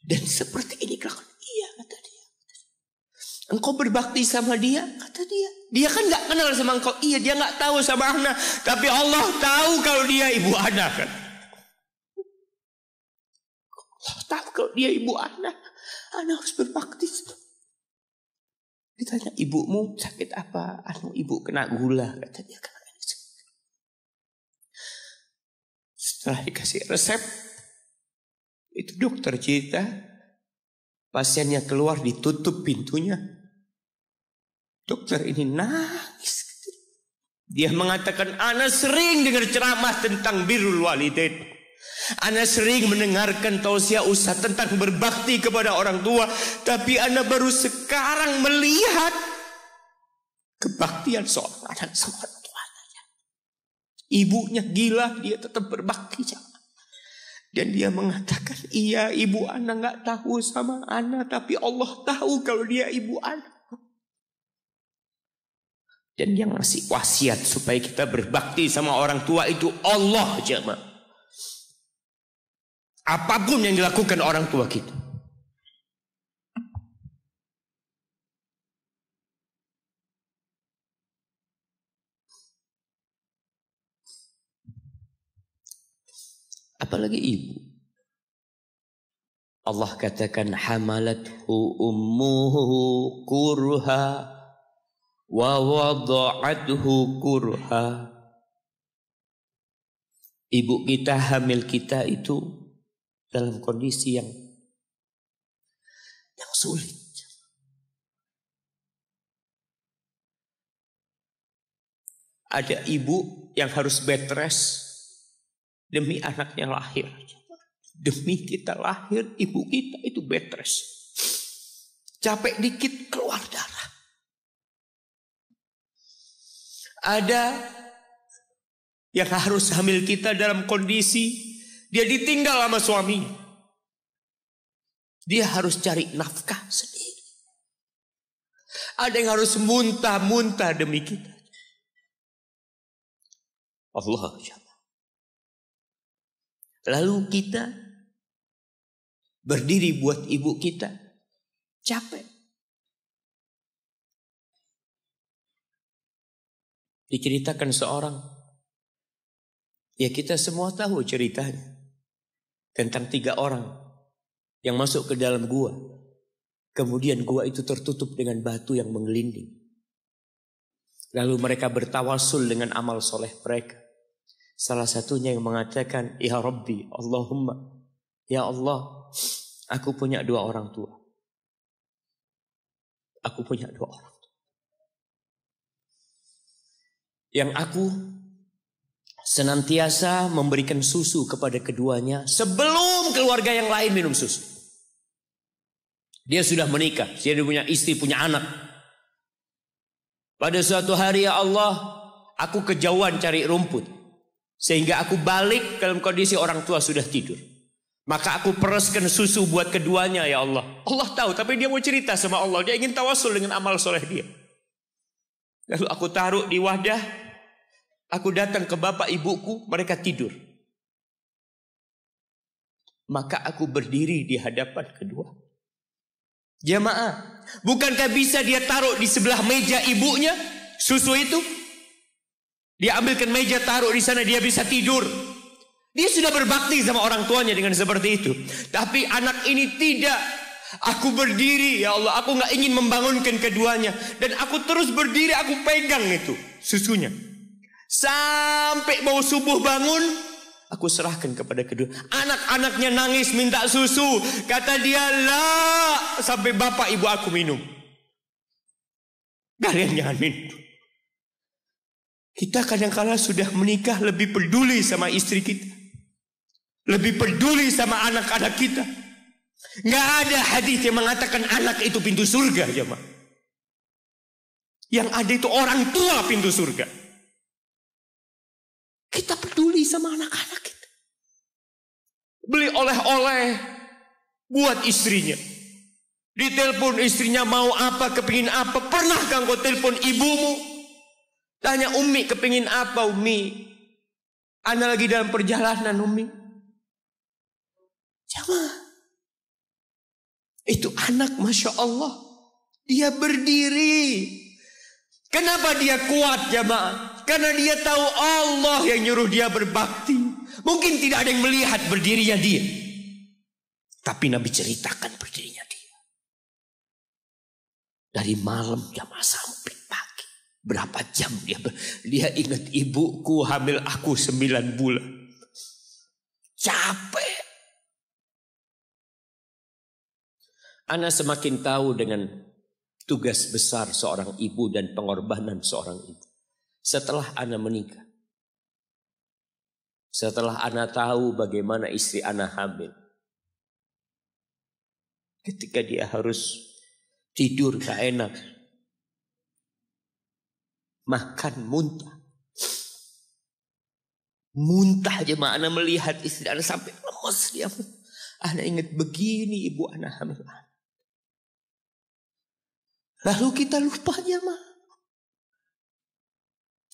Speaker 1: Dan seperti ini kelakuan. Iya kata dia. Engkau berbakti sama dia, kata dia. Dia kan gak kenal sama engkau. Iya dia gak tahu sama ana. Tapi Allah tahu kalau dia ibu ana kan. Allah tahu kalau dia ibu ana. Ana harus berbakti. Ditanya ibumu sakit apa? Ibu kena gula. Kata dia kena. Setelah dikasih resep. Itu dokter cerita. Pasiennya keluar ditutup pintunya. Dokter ini nangis. Dia mengatakan, ana sering dengar ceramah tentang birrul walidain. Ana sering mendengarkan tausiah ustaz tentang berbakti kepada orang tua. Tapi ana baru sekarang melihat kebaktian seorang anak sama orang tuanya. Ibunya gila, dia tetap berbakti. Dan dia mengatakan, iya ibu ana gak tahu sama ana. Tapi Allah tahu kalau dia ibu ana. Dan yang ngasih wasiat supaya kita berbakti sama orang tua itu Allah jemaah. Apapun yang dilakukan orang tua kita. Apalagi ibu. Allah katakan hamalathu ummuhu kurha wa wada'athu kurha. Ibu kita, hamil kita itu dalam kondisi yang sulit. Ada ibu yang harus bed rest demi anaknya lahir. Demi kita lahir, ibu kita itu bed rest. Capek dikit keluar darah. Ada yang harus hamil kita dalam kondisi dia ditinggal sama suami. Dia harus cari nafkah sendiri. Ada yang harus muntah-muntah demi kita. Allah. Lalu kita berdiri buat ibu kita. Capek. Diceritakan seorang. Ya kita semua tahu ceritanya. Tentang 3 orang yang masuk ke dalam gua. Kemudian gua itu tertutup dengan batu yang menggelinding. Lalu mereka bertawasul dengan amal soleh mereka. Salah satunya yang mengatakan, ya Rabbi, Allahumma, ya Allah, aku punya 2 orang tua. Aku punya 2 orang tua. Yang aku senantiasa memberikan susu kepada keduanya sebelum keluarga yang lain minum susu. Dia sudah menikah, dia punya istri, punya anak. Pada suatu hari ya Allah, aku kejauhan cari rumput. Sehingga aku balik dalam kondisi orang tua sudah tidur. Maka aku peraskan susu buat keduanya ya Allah. Allah tahu, tapi dia mau cerita sama Allah. Dia ingin tawasul dengan amal soleh dia. Lalu aku taruh di wadah. Aku datang ke bapak ibuku, mereka tidur. Maka aku berdiri di hadapan kedua. Jamaah, bukankah bisa dia taruh di sebelah meja ibunya susu itu? Dia ambilkan meja, taruh di sana, dia bisa tidur. Dia sudah berbakti sama orang tuanya dengan seperti itu. Tapi anak ini tidak. Aku berdiri, ya Allah, aku gak ingin membangunkan keduanya. Dan aku terus berdiri, aku pegang itu susunya. Sampai mau subuh bangun, aku serahkan kepada kedua. Anak-anaknya nangis minta susu. Kata dia, lah, sampai bapak ibu aku minum. Kalian jangan minum. Kita kadang-kala sudah menikah lebih peduli sama istri kita. Lebih peduli sama anak-anak kita. Nggak ada hadis yang mengatakan anak itu pintu surga, jemaah. Yang ada itu orang tua pintu surga. Kita peduli sama anak-anak kita. Beli oleh-oleh buat istrinya.
Speaker 3: Ditelepon istrinya mau apa, kepingin apa. Pernahkah engkau telepon ibumu? Tanya, Umi kepingin apa Umi? Ana lagi dalam perjalanan Umi. Jamaah, itu anak Masya Allah. Dia berdiri. Kenapa dia kuat jamaah? Karena dia tahu Allah yang nyuruh dia berbakti. Mungkin tidak ada yang melihat berdirinya dia. Tapi Nabi ceritakan berdirinya dia. Dari malam jamaah sampai pagi. Berapa jam dia ingat, ibuku hamil aku 9 bulan. Capek. Ana semakin tahu dengan tugas besar seorang ibu dan pengorbanan seorang ibu. Setelah Ana menikah. Setelah Ana tahu bagaimana istri Ana hamil. Ketika dia harus tidur gak enak. Makan muntah. Muntah aja Ana melihat istri Ana sampai lemas dia. Ana ingat begini ibu Ana hamil. Lalu kita lupa jemaah.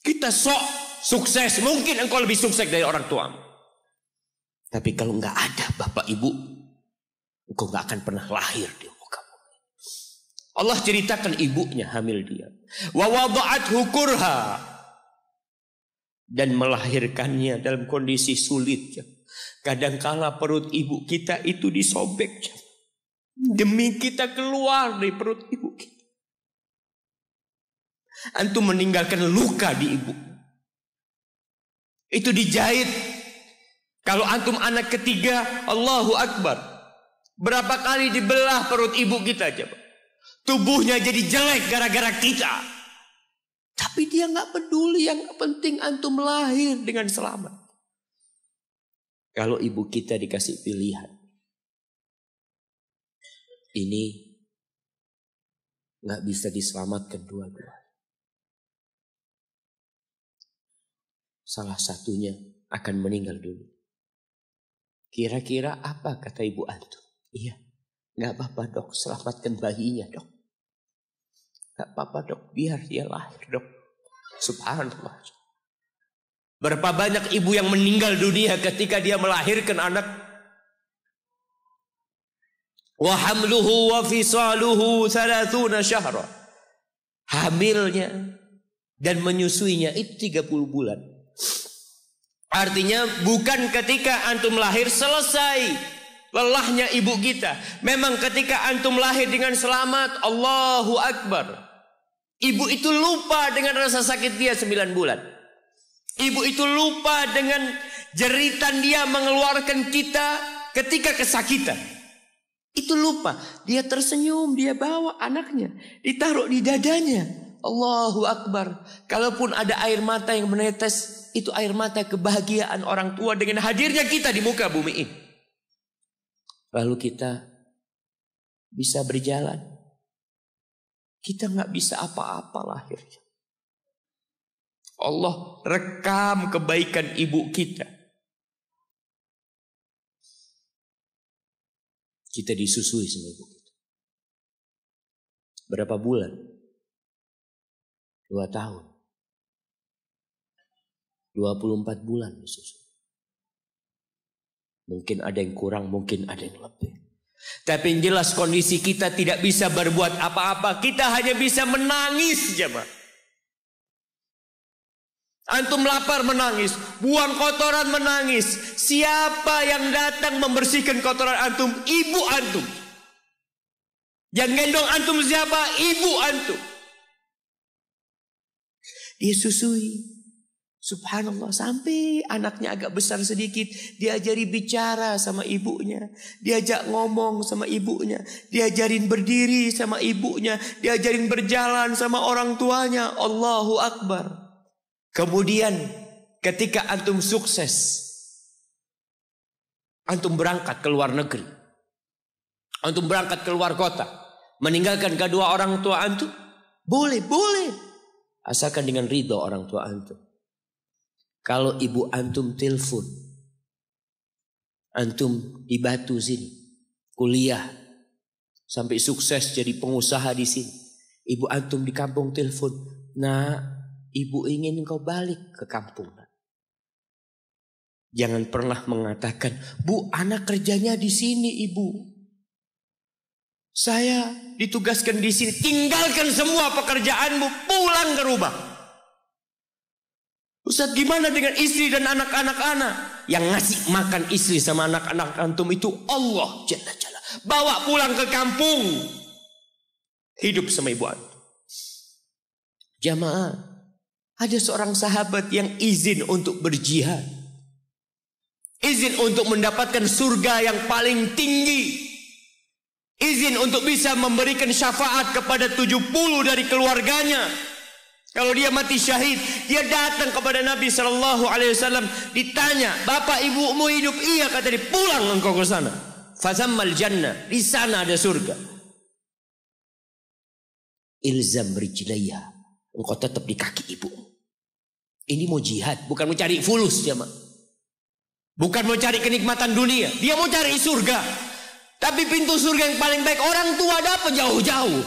Speaker 3: Kita sok sukses. Mungkin engkau lebih sukses dari orang tuamu. Tapi kalau enggak ada bapak ibu, engkau enggak akan pernah lahir di muka bumi. Allah ceritakan ibunya hamil dia. Wa wada'athu kurha. Dan melahirkannya dalam kondisi sulit. Kadangkala perut ibu kita itu disobek. Demi kita keluar dari perut ibu kita. Antum meninggalkan luka di ibu. Itu dijahit. Kalau antum anak ketiga, Allahu Akbar. Berapa kali dibelah perut ibu kita coba. Tubuhnya jadi jelek gara-gara kita. Tapi dia nggak peduli, yang penting antum lahir dengan selamat. Kalau ibu kita dikasih pilihan, ini nggak bisa diselamatkan dua-dua. Salah satunya akan meninggal dulu. Kira-kira apa kata ibu antum? Iya, nggak apa-apa dok, selamatkan bayinya dok. Nggak apa-apa dok, biar dia lahir dok. Subhanallah. Berapa banyak ibu yang meninggal dunia ketika dia melahirkan anak. Wa hamluhu wa fisaluhu 30 syahra. Hamilnya dan menyusuinya itu 30 bulan. Artinya bukan ketika antum lahir selesai lelahnya ibu kita. Memang ketika antum lahir dengan selamat, Allahu Akbar. Ibu itu lupa dengan rasa sakit dia 9 bulan. Ibu itu lupa dengan jeritan dia mengeluarkan kita ketika kesakitan. Itu lupa. Dia tersenyum, dia bawa anaknya, ditaruh di dadanya. Allahu Akbar. Kalaupun ada air mata yang menetes, itu air mata kebahagiaan orang tua dengan hadirnya kita di muka bumi ini. Lalu kita bisa berjalan. Kita nggak bisa apa-apa lahirnya. Allah rekam kebaikan ibu kita. Kita disusui sama ibu kita. Berapa bulan? 2 tahun. 24 bulan disusui. Mungkin ada yang kurang, mungkin ada yang lebih. Tapi yang jelas kondisi kita tidak bisa berbuat apa-apa. Kita hanya bisa menangis jemaah. Antum lapar menangis, buang kotoran menangis. Siapa yang datang membersihkan kotoran antum? Ibu antum. Yang gendong antum siapa? Ibu antum. Dia susui. Subhanallah, sampai anaknya agak besar sedikit, diajari bicara sama ibunya, diajak ngomong sama ibunya, diajarin berdiri sama ibunya, diajarin berjalan sama orang tuanya. Allahu Akbar. Kemudian ketika antum sukses, antum berangkat ke luar negeri, antum berangkat ke luar kota, meninggalkan kedua orang tua antum, boleh, asalkan dengan ridho orang tua antum. Kalau ibu antum telepon, antum di Batu sini, kuliah, Sampai sukses jadi pengusaha di sini. Ibu antum di kampung telepon, "Nah, ibu ingin engkau balik ke kampung." Jangan pernah mengatakan, "Bu, anak kerjanya di sini, Ibu. Saya ditugaskan di sini." Tinggalkan semua pekerjaanmu, pulang ke rumah. "Ustaz, gimana dengan istri dan anak-anak anak?" Yang ngasih makan istri sama anak-anak antum itu Allah Jalla Jalla. Bawa pulang ke kampung. Hidup sama ibu antum. Jamaah, ada seorang sahabat yang izin untuk berjihad. Izin untuk mendapatkan surga yang paling tinggi. Izin untuk bisa memberikan syafaat kepada 70 dari keluarganya. Kalau dia mati syahid, dia datang kepada Nabi SAW. Ditanya, "Bapak ibumu hidup?" "Iya," kata dia. "Pulang engkau ke sana. Fazammal jannah." Di sana ada surga. Ilzam rijlaiha. Engkau tetap di kaki ibu. Ini mau jihad, bukan mau cari fulus, jemaah. Bukan mau cari kenikmatan dunia. Dia mau cari surga. Tapi pintu surga yang paling baik orang tua dapat jauh-jauh.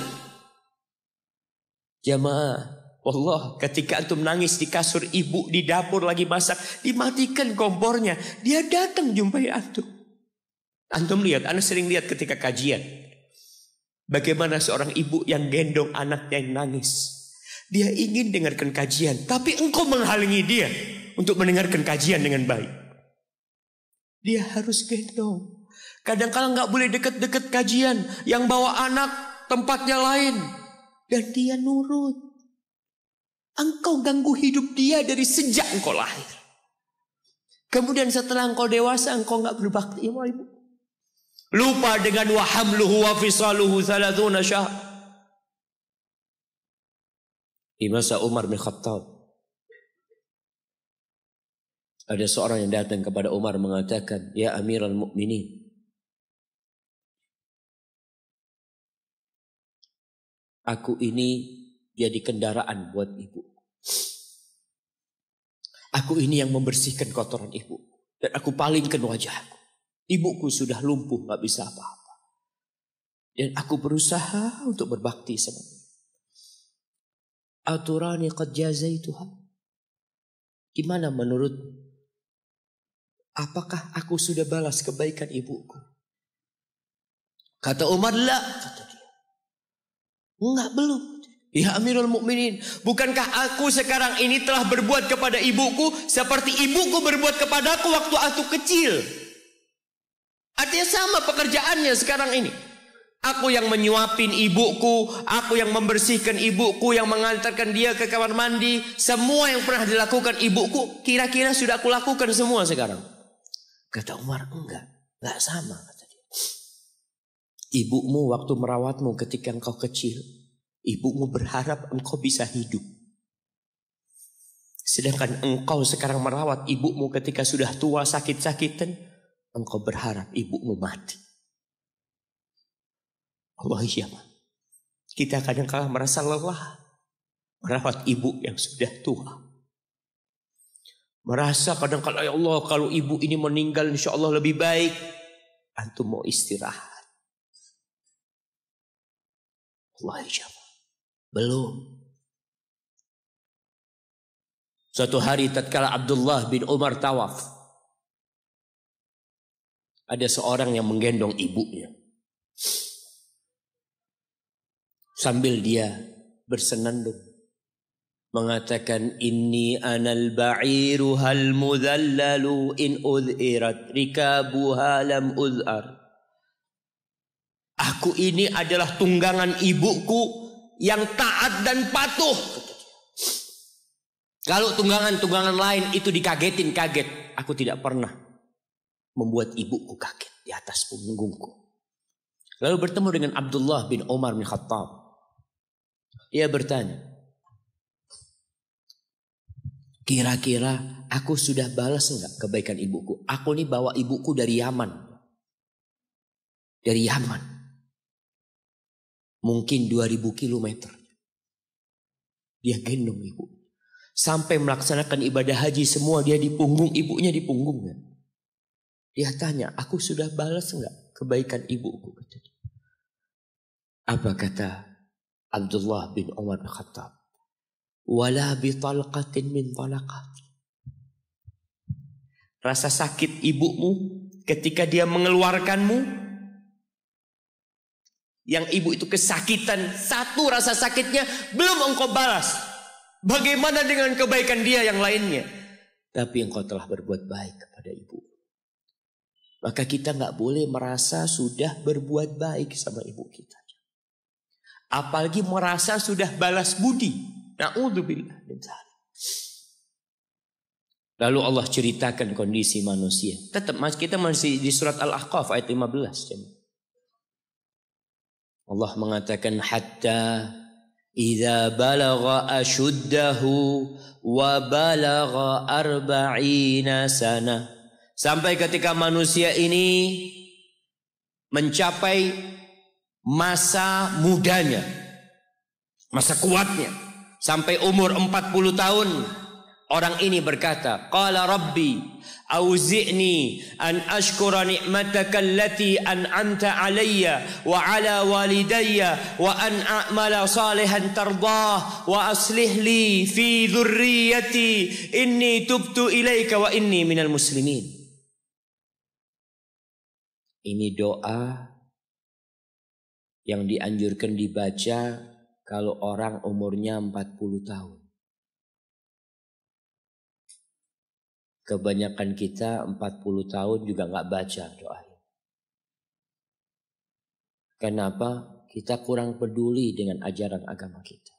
Speaker 3: Jamaah, Allah, ketika antum nangis di kasur ibu di dapur lagi masak, dimatikan kompornya, dia datang jumpai antum. Antum lihat, anak sering lihat ketika kajian, bagaimana seorang ibu yang gendong anaknya yang nangis. Dia ingin dengarkan kajian, tapi engkau menghalangi dia untuk mendengarkan kajian dengan baik. Dia harus gendong. Kadang-kadang nggak boleh deket-deket kajian, yang bawa anak tempatnya lain, dan dia nurut. Engkau ganggu hidup dia dari sejak engkau lahir. Kemudian setelah engkau dewasa, engkau nggak berbakti sama ibu. Lupa dengan wa hamluhu wa fisaluhu 30 syahr. Di masa Umar bin Khattab, ada seorang yang datang kepada Umar mengatakan, "Ya Amirul Mukminin, aku ini jadi kendaraan buat ibu. Aku ini yang membersihkan kotoran ibu. Dan aku palingkan wajahku. Ibuku sudah lumpuh, gak bisa apa-apa. Dan aku berusaha untuk berbakti sama dia. Aturani qad jazaituha." Gimana menurut? Apakah aku sudah balas kebaikan ibuku? Kata Umar, "La," kata dia. "Enggak, belum. Ya Amirul Mukminin, bukankah aku sekarang ini telah berbuat kepada ibuku seperti ibuku berbuat kepadaku waktu aku kecil?" Artinya sama pekerjaannya sekarang ini. Aku yang menyuapin ibuku, aku yang membersihkan ibuku, yang mengantarkan dia ke kamar mandi. Semua yang pernah dilakukan ibuku, kira-kira sudah aku lakukan semua sekarang. Kata Umar, enggak sama, kata dia. Ibumu waktu merawatmu ketika engkau kecil, ibumu berharap engkau bisa hidup. Sedangkan engkau sekarang merawat ibumu ketika sudah tua sakit-sakitan, engkau berharap ibumu mati. Allah, iya, kita kadang-kadang merasa lelah merawat ibu yang sudah tua. Merasa kadang-kadang, ya Allah, kalau ibu ini meninggal insya Allah lebih baik. Antum mau istirahat. Allah, iya, belum. Suatu hari tatkala Abdullah bin Umar tawaf, ada seorang yang menggendong ibunya. Sambil dia bersenandung mengatakan, "Inni anal ba'iru hal mudhallalu in udhirat rikabuha lam udhar." Aku ini adalah tunggangan ibuku yang taat dan patuh. Kalau tunggangan-tunggangan lain itu dikagetin, kaget. Aku tidak pernah membuat ibuku kaget di atas punggungku. Lalu bertemu dengan Abdullah bin Umar bin Khattab. Ia bertanya, kira-kira aku sudah balas enggak kebaikan ibuku? Aku ini bawa ibuku dari Yaman. Dari Yaman. Mungkin 2000 kilometer. Dia gendong ibu. Sampai melaksanakan ibadah haji semua dia di punggung, ibunya di punggungnya. Dia tanya, aku sudah balas enggak kebaikan ibuku? Apa kata Abdullah bin Umar bin Khattab? Wala bi talqatin min talaqat. Rasa sakit ibumu ketika dia mengeluarkanmu, yang ibu itu kesakitan, satu rasa sakitnya belum engkau balas. Bagaimana dengan kebaikan dia yang lainnya? Tapi engkau telah berbuat baik kepada ibu. Maka kita nggak boleh merasa sudah berbuat baik sama ibu kita. Apalagi merasa sudah balas budi. Na'udzubillah min dzalik. Lalu Allah ceritakan kondisi manusia. Tetap kita masih di surat Al-Ahqaf ayat 15. Allah mengatakan hatta idza balagha ashuddahu wa balagha arba'ina sana. Sampai ketika manusia ini mencapai masa mudanya, masa kuatnya, sampai umur 40 tahun, orang ini berkata, qala rabbi auzi'ni an ashkura ni'mataka allati an'amta alayya wa ala walidayya wa an a'mala salihan tardah wa aslih li fi dhurriyyati inni tubtu ilaika wa inni minal muslimin. Ini doa yang dianjurkan dibaca kalau orang umurnya 40 tahun. Kebanyakan kita 40 tahun juga nggak baca doa ini. Kenapa? Kita kurang peduli dengan ajaran agama kita.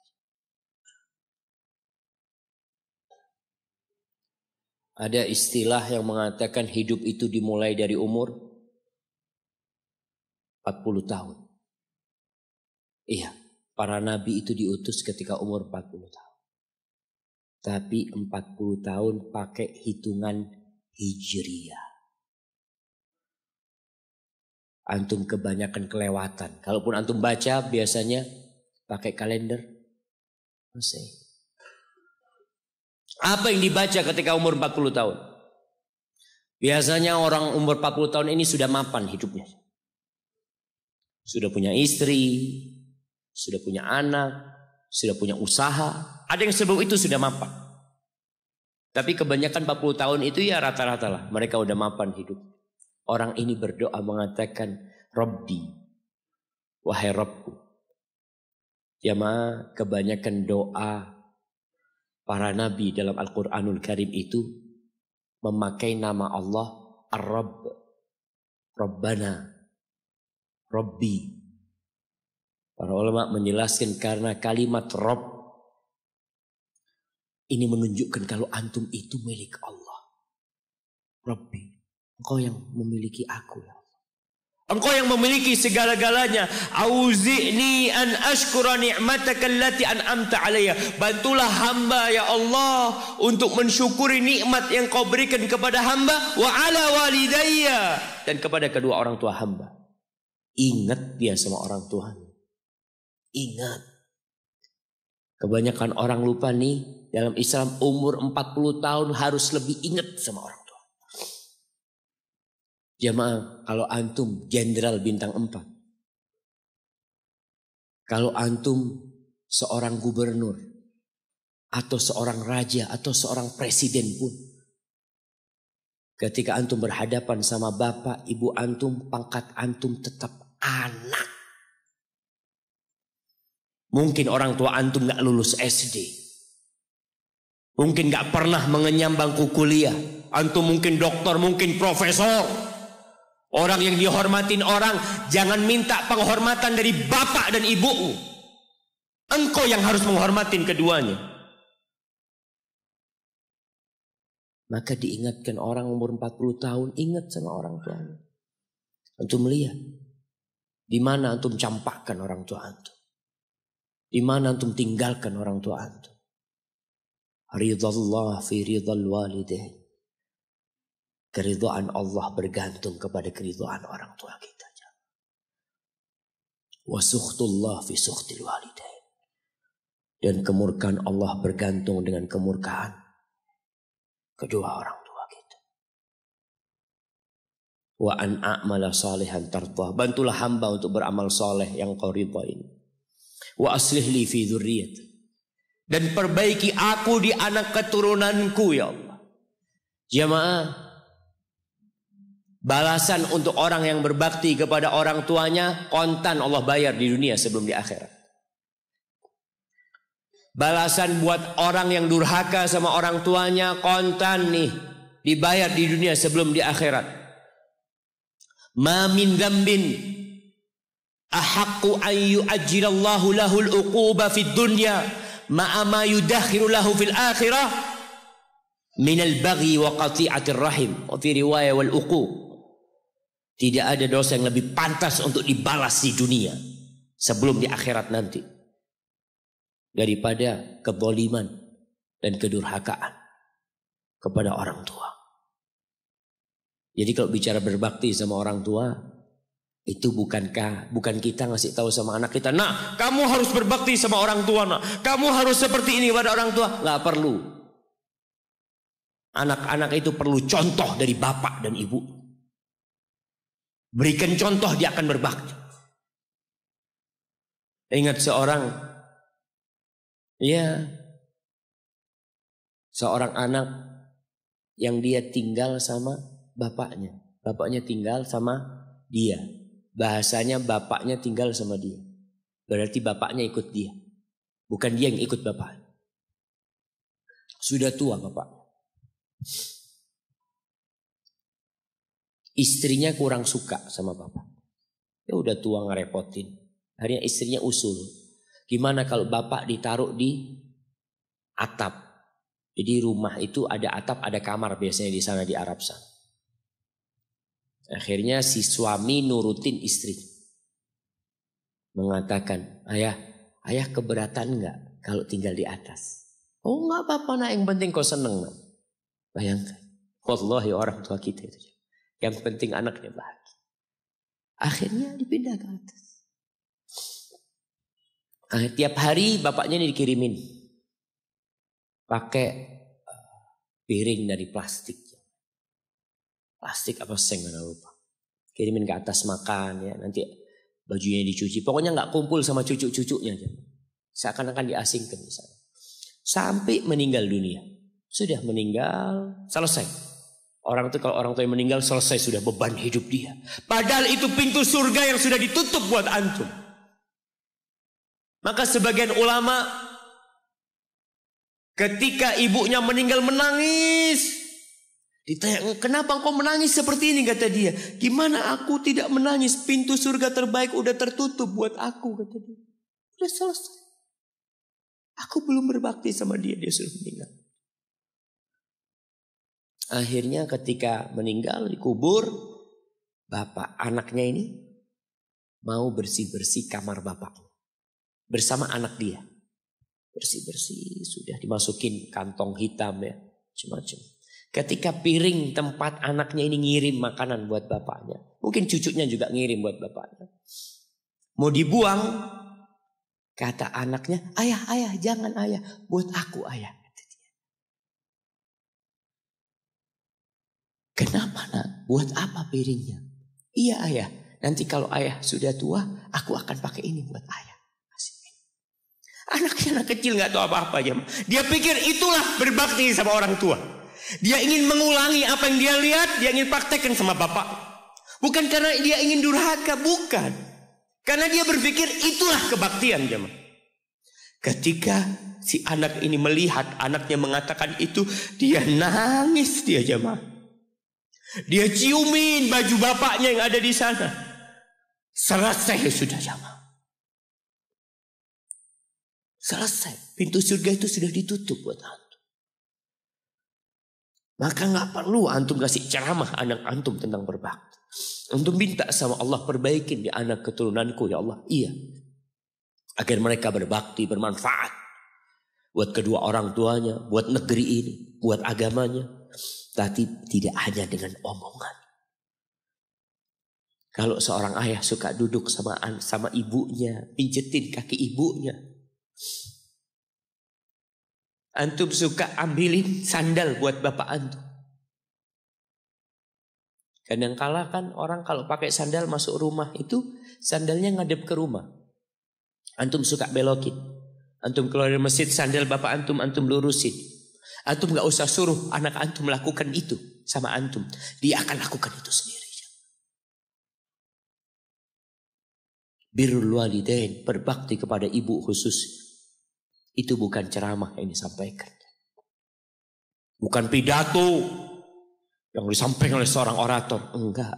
Speaker 3: Ada istilah yang mengatakan hidup itu dimulai dari umur 40 tahun. Iya, para nabi itu diutus ketika umur 40 tahun. Tapi 40 tahun pakai hitungan hijriyah. Antum kebanyakan kelewatan. Kalaupun antum baca biasanya pakai kalender Masehi. Apa yang dibaca ketika umur 40 tahun? Biasanya orang umur 40 tahun ini sudah mapan hidupnya. Sudah punya istri, sudah punya anak, sudah punya usaha. Ada yang sebelum itu sudah mapan. Tapi kebanyakan 40 tahun itu ya rata-rata lah. Mereka udah mapan hidup. Orang ini berdoa mengatakan, Rabbi, wahai Rabbku. Jamaah, kebanyakan doa para nabi dalam Al-Quranul Karim itu memakai nama Allah Ar-Rabb, Rabbana, Rabbi. Para ulama menjelaskan karena kalimat Rabb ini menunjukkan kalau antum itu milik Allah. Rabbi, engkau yang memiliki aku ya Allah. Engkau yang memiliki segala-galanya. Auzi'ni an ashkura ni'mataka allati an'amta alayya. Bantulah hamba ya Allah untuk mensyukuri nikmat yang kau berikan kepada hamba wa ala walidayya, dan kepada kedua orang tua hamba. Ingat dia sama orang tuanya. Ingat. Kebanyakan orang lupa nih, dalam Islam umur 40 tahun harus lebih ingat sama orang tua. Jamaah, kalau antum jenderal bintang 4. Kalau antum seorang gubernur atau seorang raja atau seorang presiden pun, ketika antum berhadapan sama bapak, ibu antum, pangkat antum tetap anak. Mungkin orang tua antum gak lulus SD. Mungkin gak pernah mengenyam bangku kuliah. Antum mungkin dokter, mungkin profesor. Orang yang dihormatin orang, jangan minta penghormatan dari bapak dan ibumu. Engkau yang harus menghormatin keduanya. Maka diingatkan orang umur 40 tahun, ingat sama orang tuanya. Antum lihat, di mana antum campakkan orang tua antum. Di mana antum tinggalkan orang tua antum. Ridallah fi ridal walidain. Keridhaan Allah bergantung kepada keridhaan orang tua kita. Wa sukhtullah fi sukhtil walidain. Dan kemurkaan Allah bergantung dengan kemurkaan kedua orang tua kita. wa an a'mala salihan tardah. Bantulah hamba untuk beramal soleh yang kau ridha ini. Wa aslih li fi dzurriyyati, dan perbaiki aku di anak keturunanku ya Allah. Jamaah, balasan untuk orang yang berbakti kepada orang tuanya kontan Allah bayar di dunia sebelum di akhirat. Balasan buat orang yang durhaka sama orang tuanya kontan nih, dibayar di dunia sebelum di akhirat. Ma min dzambin ahaqqu an yu'ajjilallahu lahul uquba fid dunya ma'a ma yudakhiru lahu fil akhirah minal baghi wa qati'atir rahim wa fi riwayah wal uquq. Tidak ada dosa yang lebih pantas untuk dibalas di dunia sebelum di akhirat nanti daripada kezaliman dan kedurhakaan kepada orang tua. Jadi kalau bicara berbakti sama orang tua, itu bukan kita ngasih tahu sama anak kita, nah kamu harus berbakti sama orang tua, nah kamu harus seperti ini pada orang tua. Nggak perlu. Anak-anak itu perlu contoh dari bapak dan ibu. Berikan contoh, dia akan berbakti. Ingat seorang anak yang dia tinggal sama bapaknya. Bapaknya tinggal sama dia. Bahasanya bapaknya tinggal sama dia. Berarti bapaknya ikut dia. Bukan dia yang ikut bapak. Sudah tua bapak. Istrinya kurang suka sama bapak. Ya udah tua ngerepotin. Akhirnya istrinya usul. Gimana kalau bapak ditaruh di atap? Jadi rumah itu ada atap, ada kamar biasanya di sana di Arab sana. Akhirnya si suami nurutin istri. Mengatakan, ayah keberatan enggak kalau tinggal di atas? Oh enggak apa-apa nak, yang penting kau seneng nak. Bayangkan. Wallahi orang tua kita itu. Yang penting anaknya bahagia. Akhirnya dipindah ke atas. Tiap hari bapaknya ini dikirimin pakai piring dari plastik. Plastik apa seng nggak lupa. Kirimin ke atas makan ya, nanti bajunya dicuci. Pokoknya nggak kumpul sama cucu-cucunya. Seakan-akan diasingkan di sana. Sampai meninggal dunia. Sudah meninggal, selesai. Orang itu kalau orang tua yang meninggal selesai, sudah beban hidup dia. Padahal itu pintu surga yang sudah ditutup buat antum. Maka sebagian ulama ketika ibunya meninggal menangis. Ditanya, kenapa engkau menangis seperti ini? Kata dia, gimana aku tidak menangis? Pintu surga terbaik udah tertutup buat aku, kata dia. Udah selesai. Aku belum berbakti sama dia, dia sudah meninggal. Akhirnya ketika meninggal dikubur, bapak anaknya ini mau bersih-bersih kamar bapaknya. Bersama anak dia. Bersih-bersih, sudah dimasukin kantong hitam ya. Macam-macam. Ketika piring tempat anaknya ini ngirim makanan buat bapaknya. Mungkin cucunya juga ngirim buat bapaknya. Mau dibuang. Kata anaknya, ayah jangan ayah. Buat aku ayah. Kata dia. Kenapa nak? Buat apa piringnya? Iya ayah. Nanti kalau ayah sudah tua, aku akan pakai ini buat ayah. Anaknya anak kecil gak tahu apa-apa aja. Dia pikir itulah berbakti sama orang tua. Dia ingin mengulangi apa yang dia lihat, dia ingin praktekkan sama bapak. Bukan karena dia ingin durhaka, bukan. Karena dia berpikir itulah kebaktian jemaah. Ketika si anak ini melihat anaknya mengatakan itu, dia nangis dia jemaah. Dia ciumin baju bapaknya yang ada di sana. Selesai sudah jemaah. Selesai. Pintu surga itu sudah ditutup buat antum. Maka gak perlu antum kasih ceramah anak antum tentang berbakti. Antum minta sama Allah, perbaikin di anak keturunanku ya Allah. Iya. Agar mereka berbakti, bermanfaat. Buat kedua orang tuanya, buat negeri ini, buat agamanya. Tapi tidak hanya dengan omongan. Kalau seorang ayah suka duduk sama ibunya, pijetin kaki ibunya. Antum suka ambilin sandal buat bapak antum. Kadangkala kan orang kalau pakai sandal masuk rumah itu sandalnya ngadep ke rumah. Antum suka belokin. Antum keluar dari masjid sandal bapak antum lurusin. Antum gak usah suruh anak antum melakukan itu sama antum. Dia akan lakukan itu sendiri. Birrul walidain, berbakti kepada ibu khusus. Itu bukan ceramah yang disampaikan. Bukan pidato yang disampaikan oleh seorang orator. Enggak.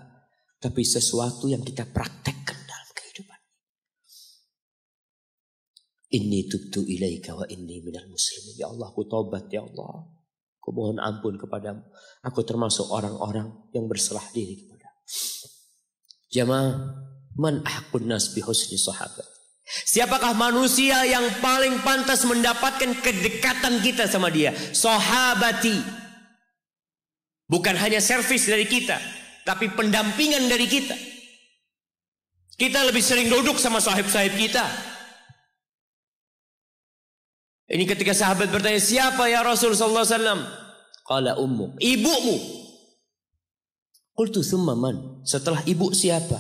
Speaker 3: Tapi sesuatu yang kita praktekkan dalam kehidupan. Inni tubtu ilaika wa inni minal muslimin. Ya Allah, aku taubat ya Allah. Aku mohon ampun kepadamu. Aku termasuk orang-orang yang berserah diri kepadamu. Jamaah, man ahqun nas bi husni sahabat. Siapakah manusia yang paling pantas mendapatkan kedekatan kita sama dia? Sahabati. Bukan hanya servis dari kita, tapi pendampingan dari kita. Kita lebih sering duduk sama sahib-sahib kita. Ini ketika sahabat bertanya, siapa ya Rasul sallallahu alaihi wasallam? Qala ummuk, ibumu. Qultu thumma man? Setelah ibu siapa?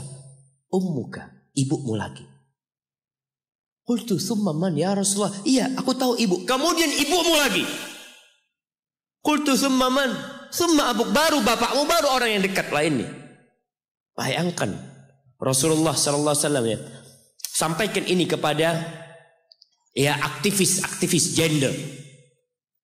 Speaker 3: Ummuka, ibumu lagi. Qultu thumma man ya Rasulullah? Iya, aku tahu ibu. Kemudian ibumu lagi. Qultu thumma man? Thumma abuk, baru bapakmu, baru orang yang dekat lainnya. Bayangkan Rasulullah sallallahu alaihi wasallam ya, sampaikan ini kepada ya aktivis gender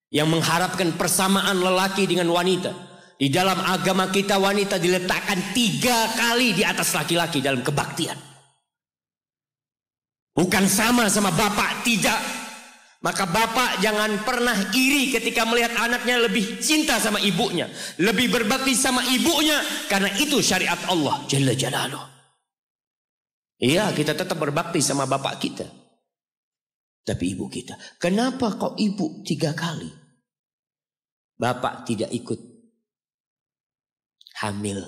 Speaker 3: yang mengharapkan persamaan lelaki dengan wanita. Di dalam agama kita wanita diletakkan 3 kali di atas laki-laki dalam kebaktian. Bukan sama bapak, tidak. Maka bapak jangan pernah iri ketika melihat anaknya lebih cinta sama ibunya, lebih berbakti sama ibunya, karena itu syariat Allah Jalla Jalaluh. Iya, kita tetap berbakti sama bapak kita. Tapi ibu kita, kenapa kok ibu 3 kali? Bapak tidak ikut hamil.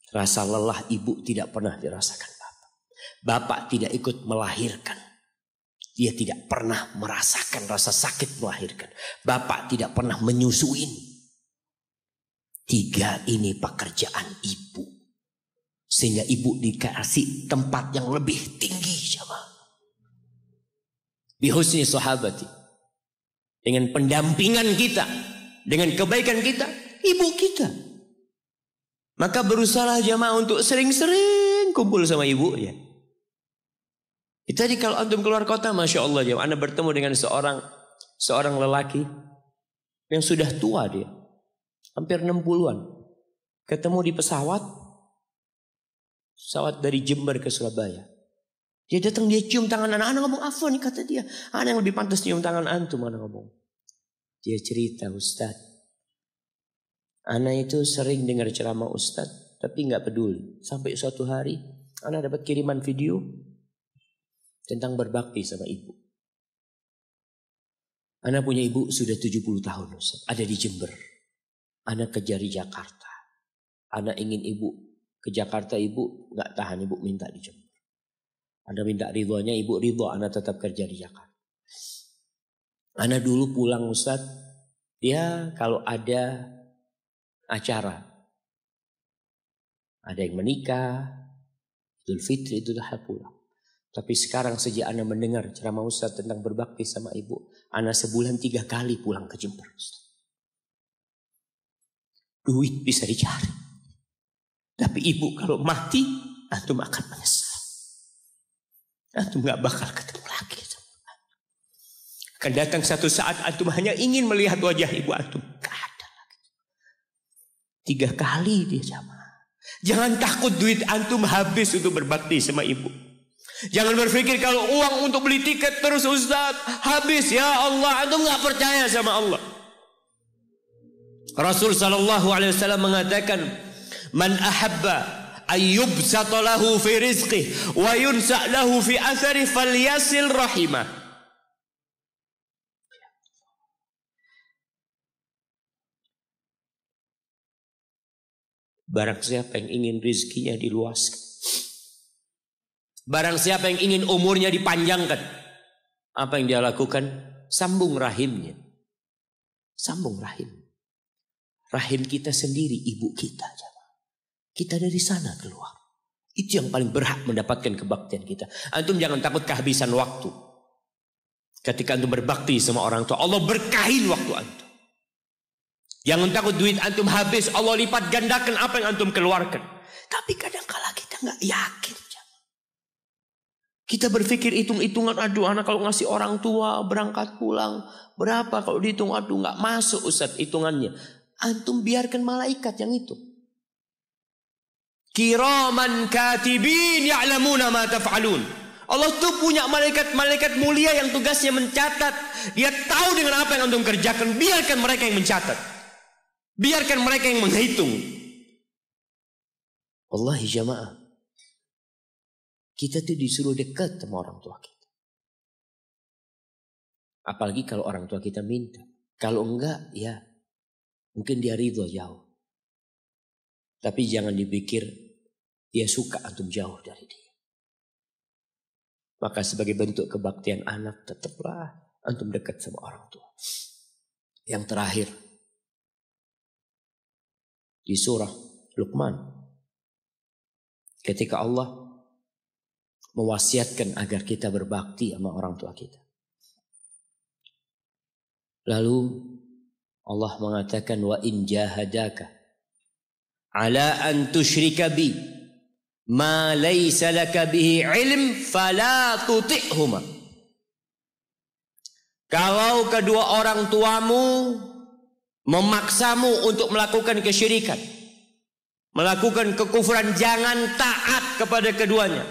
Speaker 3: Rasa lelah ibu tidak pernah dirasakan bapak. Bapak tidak ikut melahirkan. Dia tidak pernah merasakan rasa sakit melahirkan. Bapak tidak pernah menyusuin. 3 ini pekerjaan ibu. Sehingga ibu dikasih tempat yang lebih tinggi. Bihusni sahabati. Dengan pendampingan kita. Dengan kebaikan kita. Ibu kita. Maka berusaha jamaah untuk sering-sering kumpul sama ibunya. Tadi kalau antum keluar kota, Masya Allah jamaah, anda bertemu dengan seorang lelaki yang sudah tua dia. Hampir 60-an. Ketemu di pesawat dari Jember ke Surabaya. Dia datang, dia cium tangan anak ngomong, afwan kata dia. Anak yang lebih pantas cium tangan antum, anak ngomong. Dia cerita, Ustaz. Anak itu sering dengar ceramah Ustaz, tapi nggak peduli. Sampai suatu hari, anak dapat kiriman video tentang berbakti sama ibu. Anak punya ibu sudah 70 tahun, Ustaz. Ada di Jember. Anak kerja di Jakarta. Anak ingin ibu ke Jakarta, ibu nggak tahan, ibu minta di Jember. Anda minta ridhonya, ibu ridho, anak tetap kerja di Jakarta. Anak dulu pulang Ustaz, ya kalau ada acara, ada yang menikah, Idul Fitri, Idul Adha pulang. Tapi sekarang sejak anak mendengar ceramah Ustaz tentang berbakti sama ibu, anak sebulan 3 kali pulang ke Jember. Ustaz. Duit bisa dicari, tapi ibu kalau mati, antum akan menyesal. Antum gak bakal ketemu lagi. Akan datang satu saat antum hanya ingin melihat wajah ibu antum. Gak ada lagi. 3 kali dia jamaah. Jangan takut duit antum habis untuk berbakti sama ibu. Jangan berpikir kalau uang untuk beli tiket terus Ustaz habis. Ya Allah, antum gak percaya sama Allah. Rasul SAW mengatakan, man ahabba ayyubsata lahu fi rizqih wa yunsa' lahu fi athari falyasil rahimah. Barang siapa yang ingin rizkinya diluaskan, barang siapa yang ingin umurnya dipanjangkan, apa yang dia lakukan? Sambung rahimnya. Sambung rahim. Rahim kita sendiri, ibu kita. Kita dari sana keluar. Itu yang paling berhak mendapatkan kebaktian kita. Antum jangan takut kehabisan waktu. Ketika antum berbakti sama orang tua, Allah berkahin waktu antum. Jangan takut duit antum habis, Allah lipat gandakan apa yang antum keluarkan. Tapi kadang-kala kita nggak yakin. Kita berpikir hitung-hitungan, aduh anak kalau ngasih orang tua berangkat pulang berapa, kalau dihitung aduh nggak masuk Ustaz hitungannya. Antum biarkan malaikat yang itu. Kiraman katibin ya'lamuna ma taf'alun. Allah tuh punya malaikat-malaikat mulia yang tugasnya mencatat. Dia tahu dengan apa yang antum kerjakan. Biarkan mereka yang mencatat. Biarkan mereka yang menghitung. Wallahi jamaah, kita tuh disuruh dekat sama orang tua kita. Apalagi kalau orang tua kita minta. Kalau enggak, ya mungkin dia ridho jauh. Tapi jangan dipikir dia suka antum jauh dari dia. Maka sebagai bentuk kebaktian anak, tetaplah antum dekat sama orang tua. Yang terakhir, di surah Luqman, ketika Allah mewasiatkan agar kita berbakti sama orang tua kita. Lalu Allah mengatakan, wa in jahadaka ala an tusyrika bi ma laysa laka bihi ilm fala tuti'huma. Kalau kedua orang tuamu memaksamu untuk melakukan kesyirikan, melakukan kekufuran, jangan taat kepada keduanya.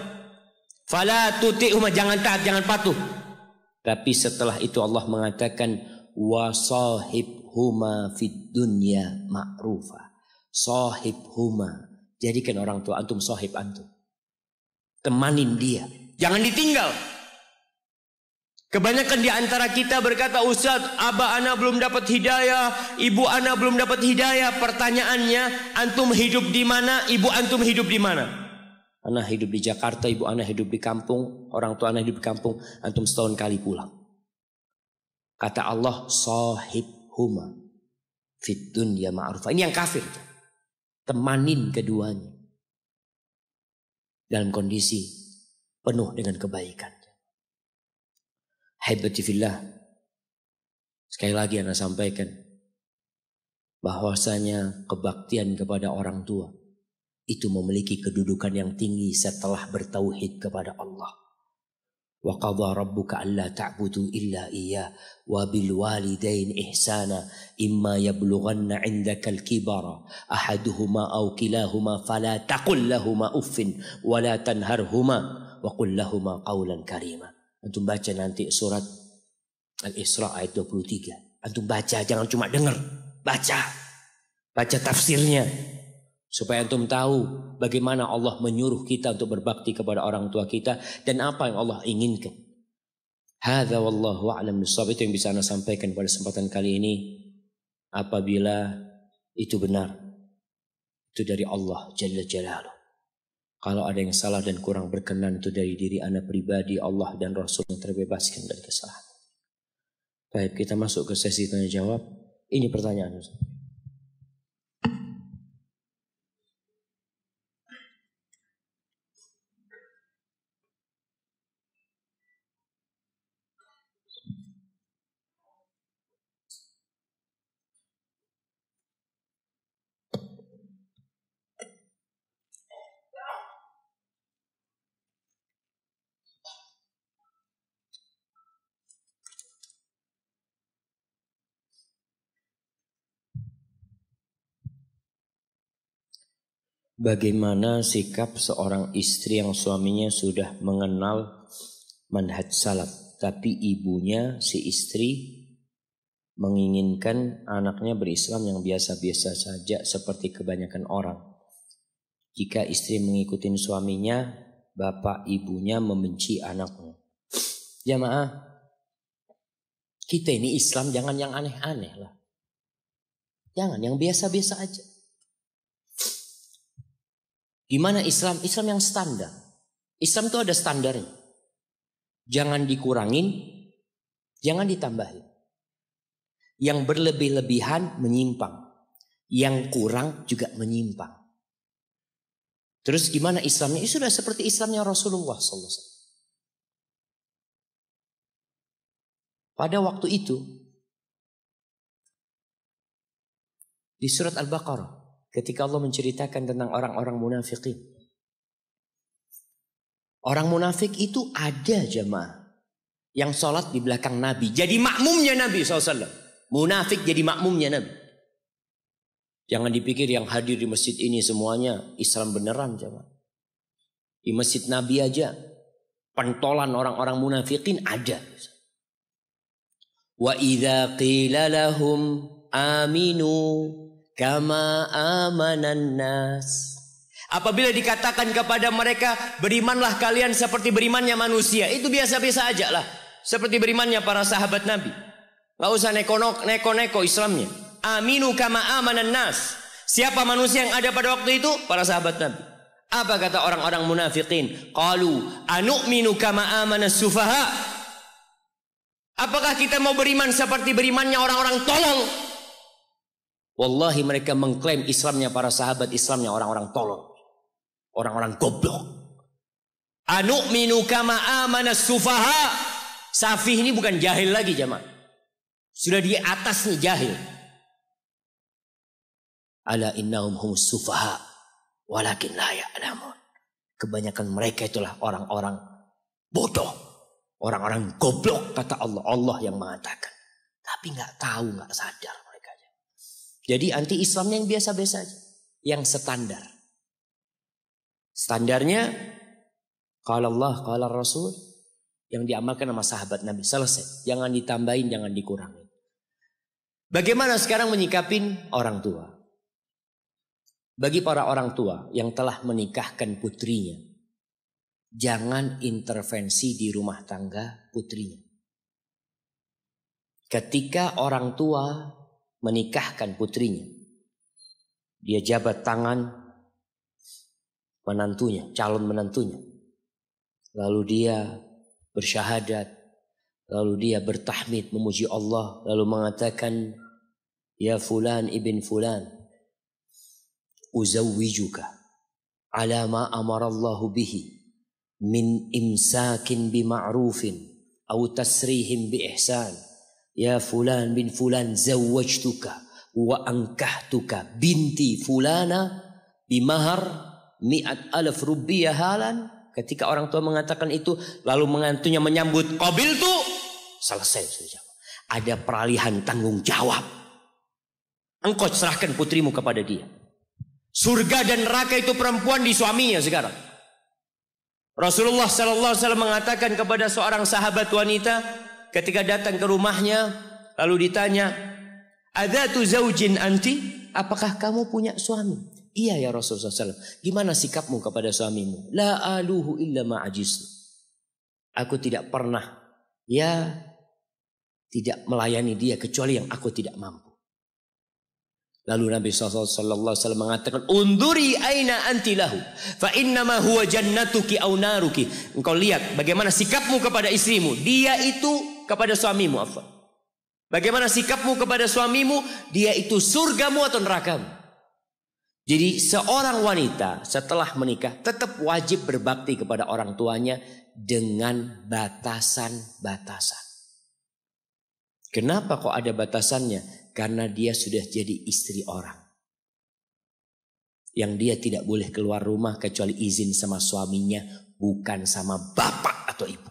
Speaker 3: Fala tuti'huma, jangan taat, jangan patuh. Tapi setelah itu Allah mengatakan, wa sahibhuma fid dunya ma'rufa. Sahibhuma, jadikan orang tua antum sahib antum. Temanin dia, jangan ditinggal. Kebanyakan di antara kita berkata, Ustaz, abah ana belum dapat hidayah, ibu ana belum dapat hidayah. Pertanyaannya, antum hidup di mana, ibu antum hidup di mana? Anak hidup di Jakarta, ibu anak hidup di kampung, orang tua anak hidup di kampung, antum setahun kali pulang. Kata Allah, sahibhuma fid dunya ma'rufa. Ini yang kafir. Temanin keduanya dalam kondisi penuh dengan kebaikan. Haibati fillah, sekali lagi anak sampaikan bahwasanya kebaktian kepada orang tua itu memiliki kedudukan yang tinggi setelah bertauhid kepada Allah. Wa qadha rabbuka alla ta'budu illa iyyah wa bil walidain ihsana imma yablughanna 'indaka al-kibara ahaduhuma aw kilahuma fala taqul lahumā uffin wa la tanharhuma wa qul lahumā qawlan karīma. Antum baca nanti surat Al-Isra ayat 23. Antum baca, jangan cuma dengar, baca tafsirnya. Supaya antum tahu bagaimana Allah menyuruh kita untuk berbakti kepada orang tua kita dan apa yang Allah inginkan. Hadza wallahu a'lam bissawab. Itu yang bisa Anda sampaikan pada kesempatan kali ini. Apabila itu benar, itu dari Allah Jalla Jalaluh. Kalau ada yang salah dan kurang berkenan, itu dari diri Anda pribadi, Allah dan Rasul yang terbebaskan dari kesalahan. Baik, kita masuk ke sesi tanya jawab. Ini pertanyaan Ustaz. Bagaimana sikap seorang istri yang suaminya sudah mengenal manhaj salaf, tapi ibunya si istri menginginkan anaknya berislam yang biasa-biasa saja seperti kebanyakan orang. Jika istri mengikuti suaminya, bapak ibunya membenci anaknya. Jamaah, kita ini Islam jangan yang aneh-aneh lah. Jangan yang biasa-biasa aja. Gimana Islam? Islam yang standar. Islam itu ada standarnya. Jangan dikurangin, jangan ditambahin. Yang berlebih-lebihan menyimpang. Yang kurang juga menyimpang. Terus gimana Islamnya? Itu sudah seperti Islamnya Rasulullah SAW. Pada waktu itu, di surat Al-Baqarah, ketika Allah menceritakan tentang orang-orang munafikin. Orang munafik itu ada jemaah yang sholat di belakang Nabi. Jadi makmumnya Nabi SAW. Munafik jadi makmumnya Nabi. Jangan dipikir yang hadir di masjid ini semuanya Islam beneran jemaah. Di masjid Nabi aja pentolan orang-orang munafikin ada. Wa idza qila lahum aminu kama amanan nas. Apabila dikatakan kepada mereka, berimanlah kalian seperti berimannya manusia. Itu biasa-biasa aja lah. Seperti berimannya para sahabat Nabi. Gak usah neko-neko Islamnya. Aminu kama amanan nas. Siapa manusia yang ada pada waktu itu? Para sahabat Nabi. Apa kata orang-orang munafikin? Qalu anu'minu kama amanas sufaha. Apakah kita mau beriman seperti berimannya orang-orang tolol? Wallahi mereka mengklaim Islamnya para sahabat, Islamnya orang-orang tolol. Orang-orang goblok. Anu'minu kama amanas sufaha. Safih ini bukan jahil lagi jemaah. Sudah di atasnya jahil. Ala innahum humus sufaha walakin la ya'lamun. Kebanyakan mereka itulah orang-orang bodoh. Orang-orang goblok kata Allah. Allah yang mengatakan. Tapi nggak tahu, nggak sadar mereka. Jadi anti Islamnya yang biasa-biasa aja. Yang standar. Standarnya qala Allah, qala Rasul, yang diamalkan sama sahabat Nabi. Selesai. Jangan ditambahin, jangan dikurangi. Bagaimana sekarang menyikapin orang tua? Bagi para orang tua yang telah menikahkan putrinya, jangan intervensi di rumah tangga putrinya. Ketika orang tua menikahkan putrinya, dia jabat tangan menantunya, calon menantunya. Lalu dia bersyahadat, lalu dia bertahmid memuji Allah, lalu mengatakan, ya fulan ibn fulan, uzawwijuka ala ma amarallahu bihi min imsakin bima'rufin aw tasrihim bi ihsan. Ya fulan bin fulan zawwajtuka wa ankahtuka binti fulana bimahar 100,000 rupiah halan. Ketika orang tua mengatakan itu, lalu menantunya menyambut qabil tu, selesai sudah. Ada peralihan tanggung jawab. Engkau serahkan putrimu kepada dia. Surga dan neraka itu perempuan di suaminya sekarang. Rasulullah SAW mengatakan kepada seorang sahabat wanita ketika datang ke rumahnya, lalu ditanya, "Adzatu zaujin anti?" Apakah kamu punya suami? Iya ya Rasulullah SAW. Gimana sikapmu kepada suamimu? La aluhu illa ma'ajisu. Aku tidak pernah tidak melayani dia kecuali yang aku tidak mampu. Lalu Nabi SAW mengatakan, unduri aina anti lahu, fa innama huwa jannatuki au naruki. Engkau lihat bagaimana sikapmu kepada istrimu. Dia itu kepada suamimu. Bagaimana sikapmu kepada suamimu. Dia itu surgamu atau nerakamu. Jadi seorang wanita setelah menikah tetap wajib berbakti kepada orang tuanya dengan batasan-batasan. Kenapa kok ada batasannya? Karena dia sudah jadi istri orang. Yang dia tidak boleh keluar rumah kecuali izin sama suaminya, bukan sama bapak atau ibu.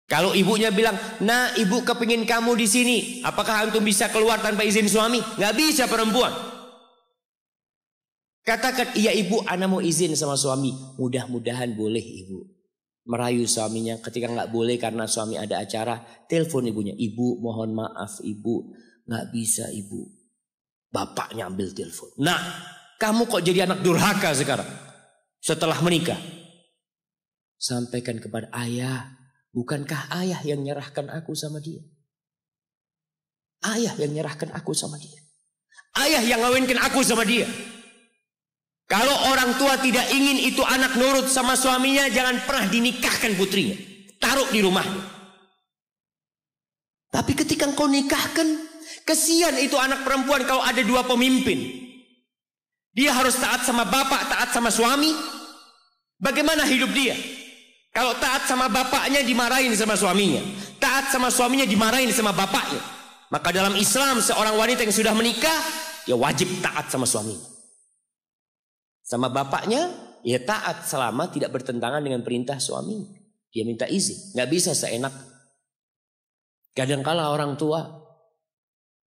Speaker 3: Kalau ibunya bilang, nah ibu kepingin kamu di sini, apakah antum bisa keluar tanpa izin suami? Nggak bisa perempuan. Katakan, iya ibu, ana mau izin sama suami. Mudah-mudahan boleh ibu. Merayu suaminya ketika nggak boleh karena suami ada acara. Telepon ibunya. Ibu mohon maaf ibu. Nggak bisa ibu. Bapaknya ambil telepon. Nah, kamu kok jadi anak durhaka sekarang? Setelah menikah. Sampaikan kepada ayah. Bukankah ayah yang nyerahkan aku sama dia? Ayah yang nyerahkan aku sama dia. Ayah yang ngawinkan aku sama dia. Kalau orang tua tidak ingin itu anak nurut sama suaminya, jangan pernah dinikahkan putrinya. Taruh di rumahnya. Tapi ketika engkau nikahkan, Kesian itu anak perempuan kalau ada dua pemimpin. Dia harus taat sama bapak, taat sama suami. Bagaimana hidup dia? Kalau taat sama bapaknya dimarahin sama suaminya, taat sama suaminya dimarahin sama bapaknya. Maka dalam Islam seorang wanita yang sudah menikah, dia wajib taat sama suaminya. Sama bapaknya, ya taat selama tidak bertentangan dengan perintah suaminya. Dia minta izin, nggak bisa seenak. Kadangkala orang tua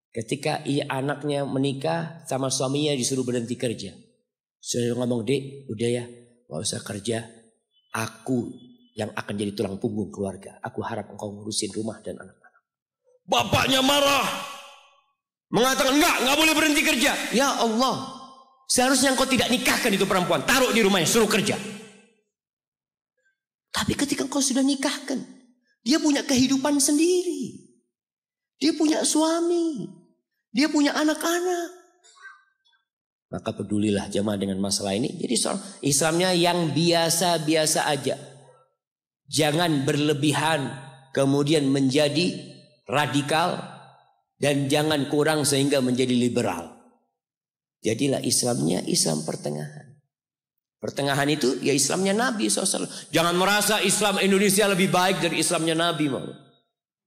Speaker 3: ketika anaknya menikah sama suaminya disuruh berhenti kerja. Saya ngomong, "Dek, udah ya, nggak usah kerja. Aku yang akan jadi tulang punggung keluarga. Aku harap engkau ngurusin rumah dan anak-anak." Bapaknya marah, mengatakan, enggak boleh berhenti kerja. Ya Allah, seharusnya engkau tidak nikahkan itu perempuan, taruh di rumahnya, suruh kerja. Tapi ketika engkau sudah nikahkan, dia punya kehidupan sendiri. Dia punya suami, dia punya anak-anak. Maka pedulilah jemaah dengan masalah ini. Jadi Islamnya yang biasa-biasa aja. Jangan berlebihan kemudian menjadi radikal, dan jangan kurang sehingga menjadi liberal. Jadilah Islamnya Islam pertengahan. Pertengahan itu ya Islamnya Nabi SAW. Jangan merasa Islam Indonesia lebih baik dari Islamnya Nabi.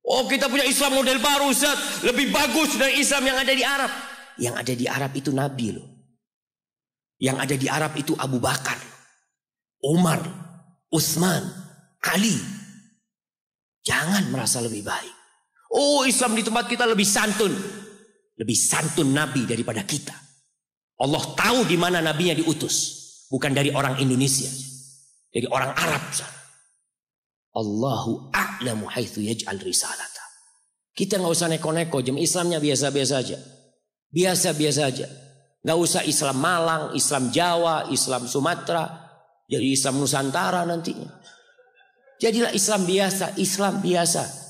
Speaker 3: Oh, kita punya Islam model baru, Ustaz, lebih bagus dari Islam yang ada di Arab. Yang ada di Arab itu Nabi loh. Yang ada di Arab itu Abu Bakar, Umar, Utsman, Ali. Jangan merasa lebih baik. Oh, Islam di tempat kita lebih santun. Lebih santun Nabi daripada kita. Allah tahu di mana nabinya diutus. Bukan dari orang Indonesia. Dari orang Arab. Allahu a'lamu haitsu yaj'al risalata. Kita nggak usah neko-neko. Jam Islamnya biasa-biasa aja. Biasa-biasa aja. Nggak usah Islam Malang, Islam Jawa, Islam Sumatera. Jadi Islam Nusantara nantinya. Jadilah Islam biasa, Islam biasa.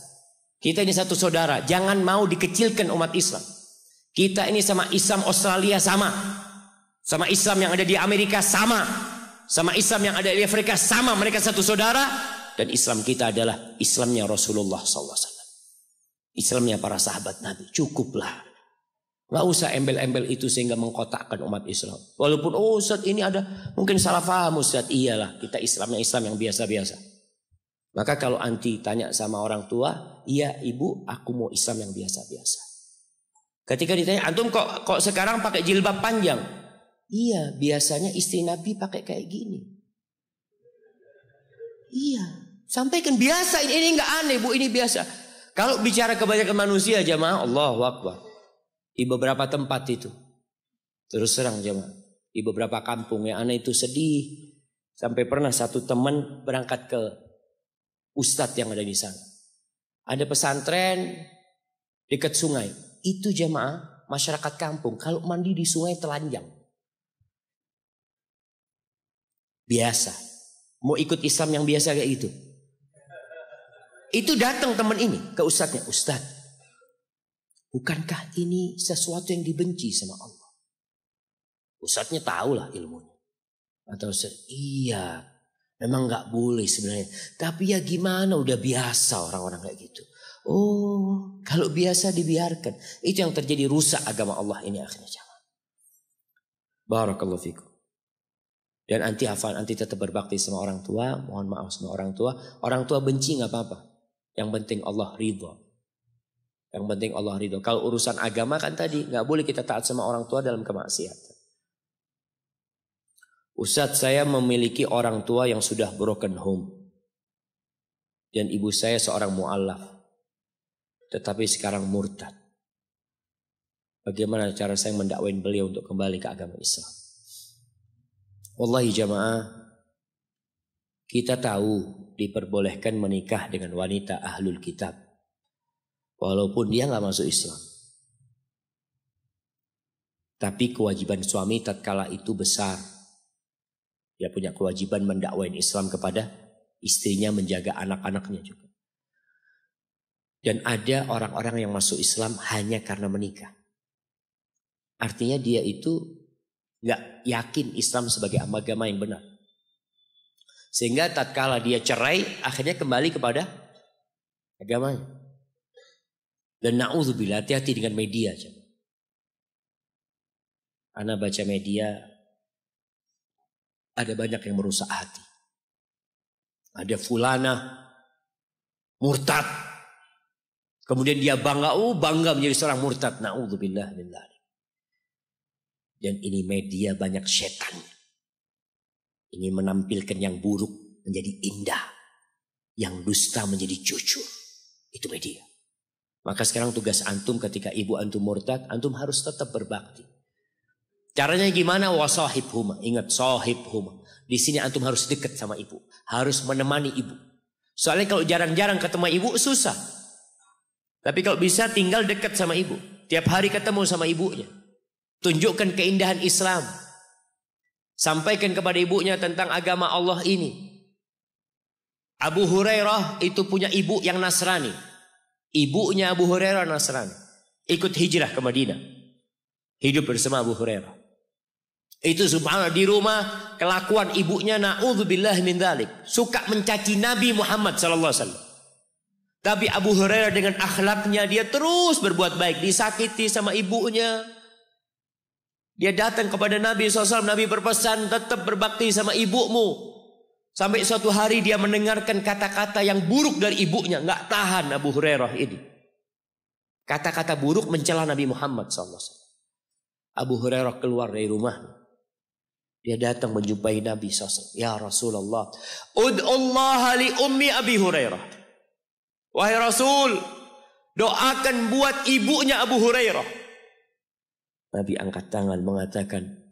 Speaker 3: Kita ini satu saudara, jangan mau dikecilkan umat Islam. Kita ini sama Islam Australia sama. Sama Islam yang ada di Amerika sama. Sama Islam yang ada di Afrika sama. Mereka satu saudara. Dan Islam kita adalah Islamnya Rasulullah SAW. Islamnya para sahabat Nabi. Cukuplah. Nggak usah embel-embel itu sehingga mengkotakkan umat Islam. Walaupun Ustaz ini ada mungkin salah paham Ustaz. Iyalah, kita Islamnya Islam yang biasa-biasa. Maka kalau anti tanya sama orang tua, iya ibu, aku mau Islam yang biasa-biasa. Ketika ditanya, antum kok sekarang pakai jilbab panjang? Iya, biasanya istri Nabi pakai kayak gini. Iya, sampaikan biasa, ini nggak aneh bu, ini biasa. Kalau bicara kebanyakan manusia jamaah, Allahu Akbar. Di beberapa tempat itu, terus terang jamaah, di beberapa kampung yang aneh itu sedih. Sampai pernah satu teman berangkat ke ustadz yang ada di sana. Ada pesantren dekat sungai. Itu jamaah masyarakat kampung kalau mandi di sungai telanjang. Biasa. Mau ikut Islam yang biasa kayak gitu. Itu datang teman ini ke ustadznya. Ustadz, bukankah ini sesuatu yang dibenci sama Allah? Ustadznya tahulah ilmunya. Atau iya. Memang nggak boleh sebenarnya. Tapi ya gimana, udah biasa orang-orang kayak gitu. Oh, kalau biasa dibiarkan. Itu yang terjadi, rusak agama Allah ini akhirnya. Barakallahu fikum. Dan anti hafal, anti tetap berbakti sama orang tua. Mohon maaf sama orang tua. Orang tua benci nggak apa-apa. Yang penting Allah ridho. Yang penting Allah ridho. Kalau urusan agama kan tadi nggak boleh kita taat sama orang tua dalam kemaksiatan. Ustadz, saya memiliki orang tua yang sudah broken home. Dan ibu saya seorang mu'allaf. Tetapi sekarang murtad. Bagaimana cara saya mendakwain beliau untuk kembali ke agama Islam? Wallahi jamaah, kita tahu diperbolehkan menikah dengan wanita ahlul kitab. Walaupun dia nggak masuk Islam. Tapi kewajiban suami tatkala itu besar. Dia punya kewajiban mendakwain Islam kepada istrinya, menjaga anak-anaknya juga. Dan ada orang-orang yang masuk Islam hanya karena menikah. Artinya dia itu gak yakin Islam sebagai agama yang benar. Sehingga tatkala dia cerai, akhirnya kembali kepada agamanya. Dan na'udzubillah, hati-hati dengan media. Ana baca media, ada banyak yang merusak hati. Ada fulana murtad. Kemudian dia bangga menjadi seorang murtad. Na'udzubillah min dzalik. Dan ini media banyak setan. Ini menampilkan yang buruk menjadi indah. Yang dusta menjadi jujur. Itu media. Maka sekarang tugas antum ketika ibu antum murtad, antum harus tetap berbakti. Caranya gimana? Wasahibhuma. Ingat, sahibhuma. Di sini antum harus dekat sama ibu. Harus menemani ibu. Soalnya kalau jarang-jarang ketemu ibu susah. Tapi kalau bisa tinggal dekat sama ibu. Tiap hari ketemu sama ibunya. Tunjukkan keindahan Islam. Sampaikan kepada ibunya tentang agama Allah ini. Abu Hurairah itu punya ibu yang Nasrani. Ibunya Abu Hurairah Nasrani. Ikut hijrah ke Madinah. Hidup bersama Abu Hurairah. Itu subhanallah, di rumah kelakuan ibunya na'udzubillah min dzalik. Suka mencaci Nabi Muhammad sallallahu alaihi wasallam. Tapi Abu Hurairah dengan akhlaknya dia terus berbuat baik. Disakiti sama ibunya. Dia datang kepada Nabi SAW. Nabi berpesan tetap berbakti sama ibumu. Sampai suatu hari dia mendengarkan kata-kata yang buruk dari ibunya. Nggak tahan Abu Hurairah ini. Kata-kata buruk mencela Nabi Muhammad SAW. Abu Hurairah keluar dari rumahnya. Dia datang menjumpai Nabi SAW. Ya Rasulullah. Ud'ullaha li ummi Abi Hurairah. Wahai Rasul. Doakan buat ibunya Abu Hurairah. Nabi angkat tangan mengatakan.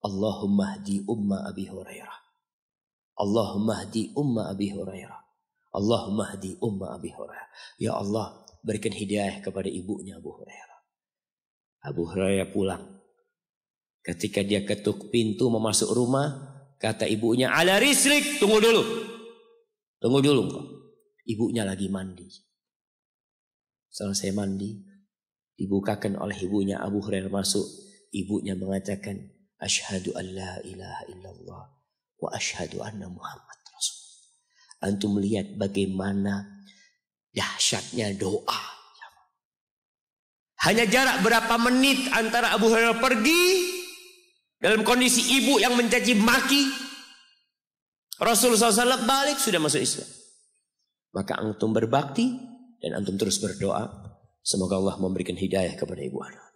Speaker 3: Allahumma hdi umma Abi Hurairah. Allahumma hdi umma Abi Hurairah. Allahumma hdi umma Abi Hurairah. Ya Allah, berikan hidayah kepada ibunya Abu Hurairah. Abu Hurairah pulang. Ketika dia ketuk pintu mau masuk rumah, kata ibunya, ala rislik, tunggu dulu. Tunggu dulu. Ibunya lagi mandi. Selesai mandi, dibukakan oleh ibunya. Abu Hurairah masuk. Ibunya mengatakan, asyhadu an la ilaha illallah wa asyhadu anna Muhammad Rasulullah. Antum melihat bagaimana dahsyatnya doa. Hanya jarak berapa menit antara Abu Hurairah pergi dalam kondisi ibu yang mencaci maki, Rasulullah SAW balik sudah masuk Islam. Maka antum berbakti dan antum terus berdoa. Semoga Allah memberikan hidayah kepada ibu anak.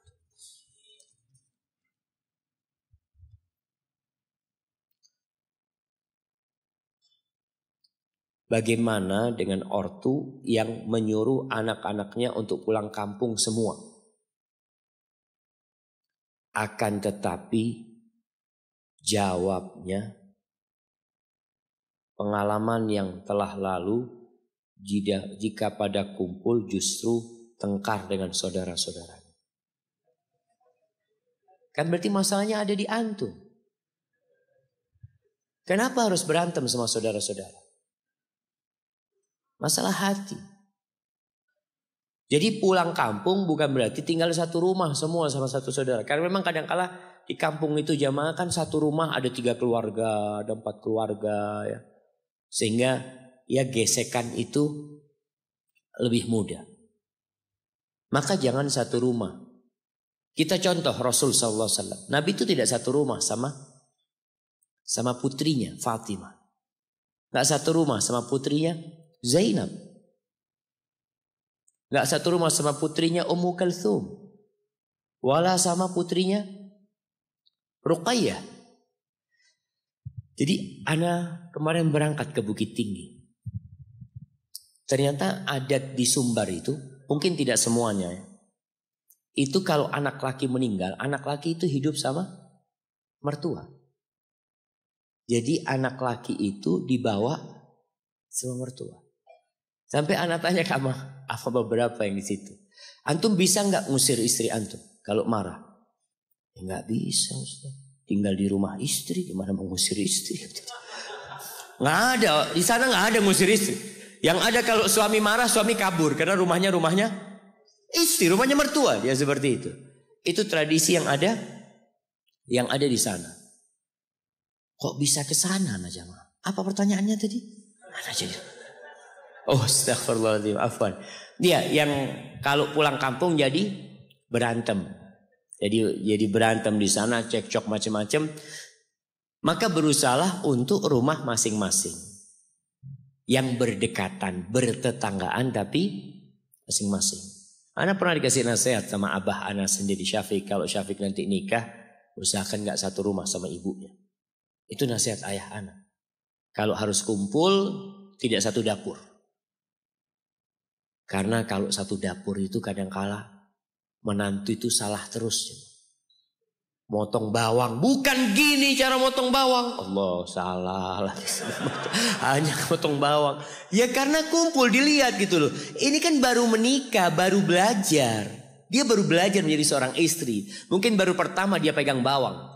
Speaker 3: Bagaimana dengan ortu yang menyuruh anak-anaknya untuk pulang kampung semua? Akan tetapi jawabnya, pengalaman yang telah lalu jika pada kumpul justru tengkar dengan saudara-saudaranya. Kan berarti masalahnya ada di antum. Kenapa harus berantem sama saudara-saudara? Masalah hati. Jadi pulang kampung bukan berarti tinggal satu rumah semua sama satu saudara. Karena memang kadang-kala di kampung itu jamaah kan satu rumah ada 3 keluarga, ada 4 keluarga ya. Sehingga ya gesekan itu lebih mudah. Maka jangan satu rumah. Kita contoh Rasul sallallahu alaihi wasallam. Nabi itu tidak satu rumah sama putrinya Fatimah. Enggak satu rumah sama putrinya Zainab. Enggak satu rumah sama putrinya Ummu Kalthum. Wala sama putrinya Ruqayyah. Jadi ana kemarin berangkat ke Bukit Tinggi. Ternyata adat di Sumbar itu, mungkin tidak semuanya ya. Itu kalau anak laki meninggal, anak laki itu hidup sama mertua. Jadi anak laki itu dibawa sama mertua. Sampai anak tanya sama apa beberapa yang di situ. Antum bisa nggak ngusir istri antum kalau marah? Ya nggak bisa Ustaz. Tinggal di rumah istri, gimana mau ngusir istri? Nggak ada, di sana nggak ada ngusir istri. Yang ada kalau suami marah, suami kabur karena rumahnya istri, rumahnya mertua, dia seperti itu. Itu tradisi yang ada di sana. Kok bisa ke sana, jamaah? Apa pertanyaannya tadi? Mana jadi? Oh, astagfirullahaladzim, afwan. Dia yang kalau pulang kampung jadi berantem. Jadi berantem di sana, cekcok macam-macam. Maka berusahalah untuk rumah masing-masing. Yang berdekatan, bertetanggaan tapi masing-masing. Ana pernah dikasih nasihat sama abah ana sendiri, Syafiq. Kalau Syafiq nanti nikah, usahakan gak satu rumah sama ibunya. Itu nasihat ayah ana. Kalau harus kumpul, tidak satu dapur. Karena kalau satu dapur itu kadang-kala menantu itu salah terus. Motong bawang, bukan gini cara motong bawang. Allah, salah lagi. Hanya motong bawang. Ya karena kumpul, dilihat gitu loh. Ini kan baru menikah, baru belajar. Dia baru belajar menjadi seorang istri. Mungkin baru pertama dia pegang bawang.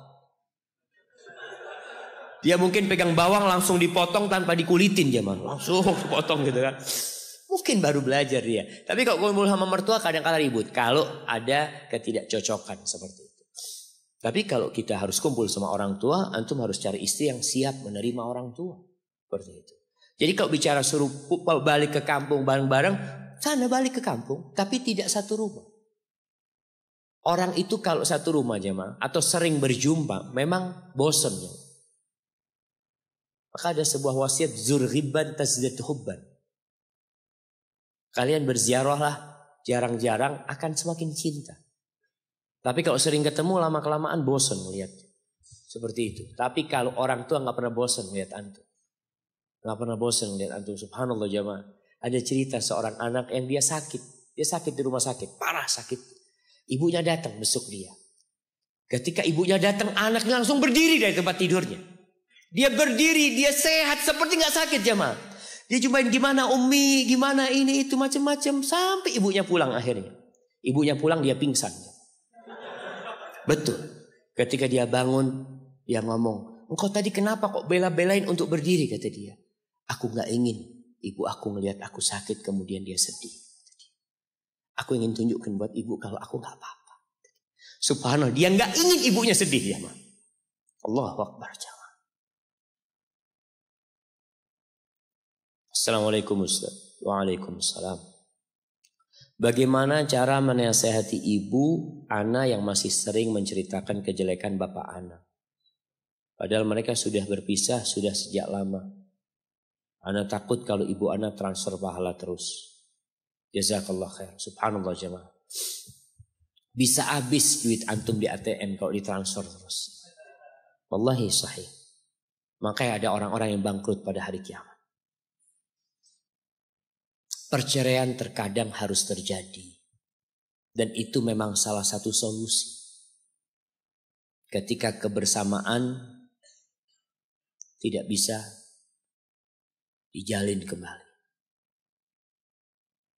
Speaker 3: Dia mungkin pegang bawang langsung dipotong tanpa dikulitin zaman. Langsung dipotong gitu kan. Mungkin baru belajar dia. Tapi kalau kumpul sama mertua kadang-kala ribut. Kalau ada ketidakcocokan seperti itu. Tapi kalau kita harus kumpul sama orang tua, antum harus cari istri yang siap menerima orang tua. Seperti itu. Jadi kalau bicara suruh balik ke kampung bareng-bareng, sana balik ke kampung. Tapi tidak satu rumah. Orang itu kalau satu rumah jemaah atau sering berjumpa, memang bosan. Maka ada sebuah wasiat, zur ghibban tazdad hubban. Kalian berziarahlah jarang-jarang akan semakin cinta. Tapi kalau sering ketemu lama-kelamaan bosan melihat. Seperti itu. Tapi kalau orang tua nggak pernah bosan melihat antum. Nggak pernah bosan melihat antum. Subhanallah jamaah. Ada cerita seorang anak yang dia sakit. Dia sakit di rumah sakit. Parah sakit. Ibunya datang besuk dia. Ketika ibunya datang, anaknya langsung berdiri dari tempat tidurnya. Dia berdiri, dia sehat seperti nggak sakit jamaah. Dia cumain gimana Umi, gimana ini itu macam-macam sampai ibunya pulang akhirnya. Ibunya pulang dia pingsan. Betul. Ketika dia bangun, dia ngomong, engkau tadi kenapa kok bela-belain untuk berdiri, kata dia. Aku nggak ingin ibu aku ngelihat aku sakit kemudian dia sedih. Aku ingin tunjukkan buat ibu kalau aku nggak apa-apa. Subhanallah, dia nggak ingin ibunya sedih ya, Ma. Allahu Akbar. Assalamualaikum Ustaz. Waalaikumsalam. Bagaimana cara menasehati ibu ana yang masih sering menceritakan kejelekan bapak ana? Padahal mereka sudah berpisah sudah sejak lama. Ana takut kalau ibu ana transfer pahala terus. Jazakallah khair. Subhanallah jemaah. Bisa habis duit antum di ATM kalau ditransfer terus. Wallahi sahih. Makanya ada orang-orang yang bangkrut pada hari kiamat. Perceraian terkadang harus terjadi. Dan itu memang salah satu solusi. Ketika kebersamaan tidak bisa dijalin kembali.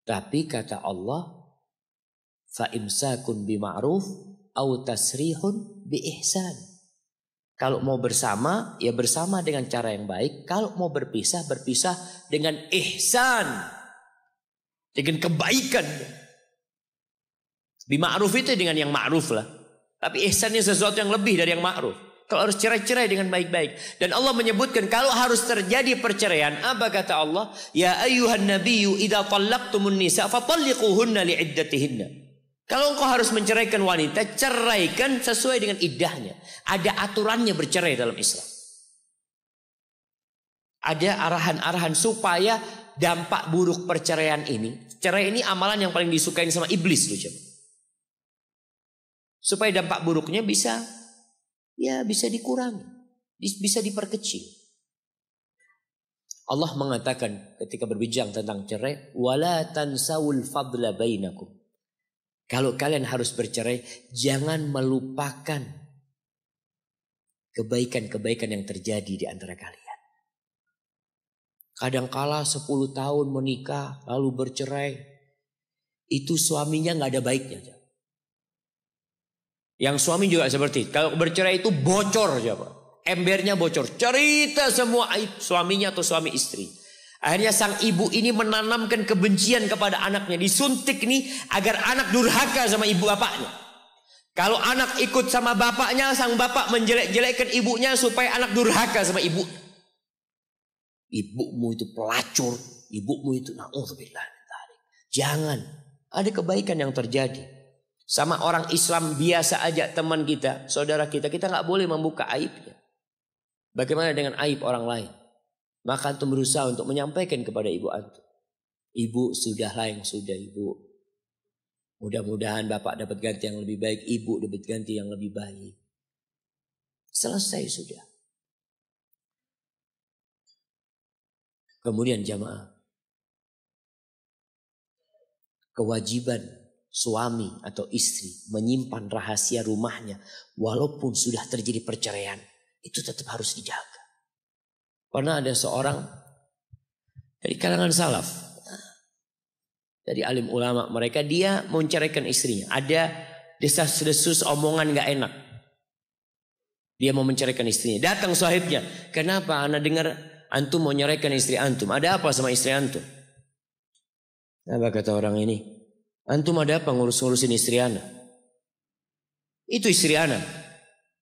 Speaker 3: Tapi kata Allah, فَإِمْسَاكٌ بِمَعْرُوفٍ أَوْ تَسْرِيحٌ بِإِحْسَانٍ. Kalau mau bersama, ya bersama dengan cara yang baik. Kalau mau berpisah, berpisah dengan ihsan. Dengan kebaikan. Bima'ruf itu dengan yang ma'ruf lah. Tapi ihsannya sesuatu yang lebih dari yang ma'ruf. Kalau harus cerai-cerai dengan baik-baik. Dan Allah menyebutkan kalau harus terjadi perceraian. Apa kata Allah? Ya ayyuhan nabiyyu idza talaqtumun nisa fatalliquhunna li'iddatihinna. Kalau engkau harus menceraikan wanita, ceraikan sesuai dengan iddahnya. Ada aturannya bercerai dalam Islam. Ada arahan-arahan supaya dampak buruk perceraian ini. Cerai ini amalan yang paling disukai sama iblis loh, coba. Supaya dampak buruknya bisa dikurangi, bisa diperkecil. Allah mengatakan ketika berbincang tentang cerai, wala tansawul fadla bainakum. Kalau kalian harus bercerai, jangan melupakan kebaikan-kebaikan yang terjadi di antara kalian. Kadangkala 10 tahun menikah lalu bercerai, itu suaminya nggak ada baiknya. Yang suami juga seperti itu. Kalau bercerai itu bocor, embernya bocor, cerita semua aib suaminya atau suami istri. Akhirnya sang ibu ini menanamkan kebencian kepada anaknya, disuntik nih agar anak durhaka sama ibu bapaknya. Kalau anak ikut sama bapaknya, sang bapak menjelek-jelekkan ibunya supaya anak durhaka sama ibu. Ibumu itu pelacur, ibumu itu na'udzubillah. Jangan. Ada kebaikan yang terjadi. Sama orang Islam biasa aja, teman kita, saudara kita nggak boleh membuka aibnya. Bagaimana dengan aib orang lain? Maka antum berusaha untuk menyampaikan kepada ibu antum. Ibu, sudahlah yang sudah ibu. Mudah-mudahan bapak dapat ganti yang lebih baik, ibu dapat ganti yang lebih baik. Selesai sudah. Kemudian jamaah, kewajiban suami atau istri menyimpan rahasia rumahnya walaupun sudah terjadi perceraian, itu tetap harus dijaga. Pernah ada seorang dari kalangan salaf, dari alim ulama mereka, dia mau menceraikan istrinya. Ada desas-desus omongan gak enak. Dia mau menceraikan istrinya. Datang sahibnya, kenapa anak dengar antum mau nyeraikan istri antum? Ada apa sama istri antum? Apa kata orang ini? Antum ada apa ngurus-ngurusin istri anak? Itu istri anak.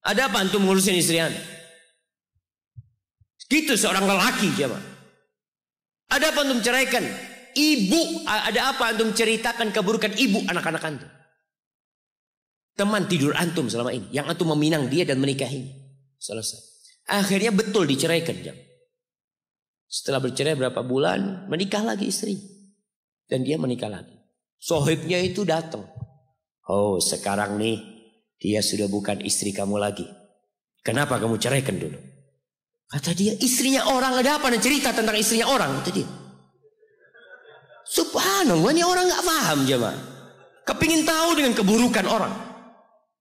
Speaker 3: Ada apa antum ngurusin istri anak? Gitu seorang lelaki jemaah. Ada apa antum ceraikan? Ibu, ada apa antum ceritakan keburukan ibu anak-anak antum? Teman tidur antum selama ini, yang antum meminang dia dan menikahinya. Selesai. Akhirnya betul diceraikan jemaah. Setelah bercerai berapa bulan, menikah lagi istri. Dan dia menikah lagi. Sohibnya itu datang. Oh, sekarang nih dia sudah bukan istri kamu lagi. Kenapa kamu ceraikan dulu? Kata dia, istrinya orang, ada apa nih cerita tentang istrinya orang? Kata dia. Subhanallah, ini orang gak paham jemaah. Kepingin tahu dengan keburukan orang.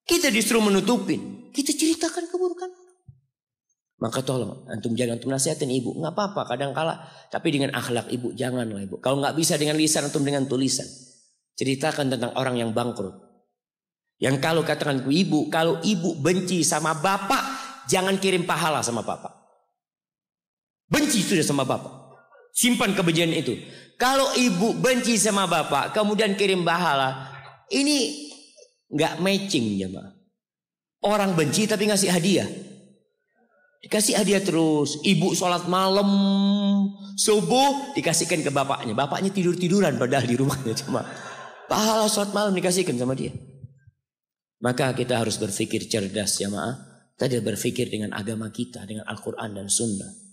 Speaker 3: Kita disuruh menutupin. Kita ceritakan keburukan. Maka tolong, antum jangan, antum nasihatin ibu. Gak apa-apa kadang-kala. Tapi dengan akhlak ibu, janganlah ibu. Kalau gak bisa dengan lisan, antum dengan tulisan. Ceritakan tentang orang yang bangkrut. Yang kalau katakan ke ibu, kalau ibu benci sama bapak, jangan kirim pahala sama bapak. Benci sudah sama bapak. Simpan kebencian itu. Kalau ibu benci sama bapak, kemudian kirim pahala. Ini gak matching ya Mbak. Orang benci tapi ngasih hadiah. Dikasih hadiah terus. Ibu sholat malam, subuh dikasihkan ke bapaknya. Bapaknya tidur-tiduran padahal di rumahnya. Cuma pahala sholat malam dikasihkan sama dia. Maka kita harus berpikir cerdas ya maaf. Kita berpikir dengan agama kita, dengan Al-Quran dan Sunnah.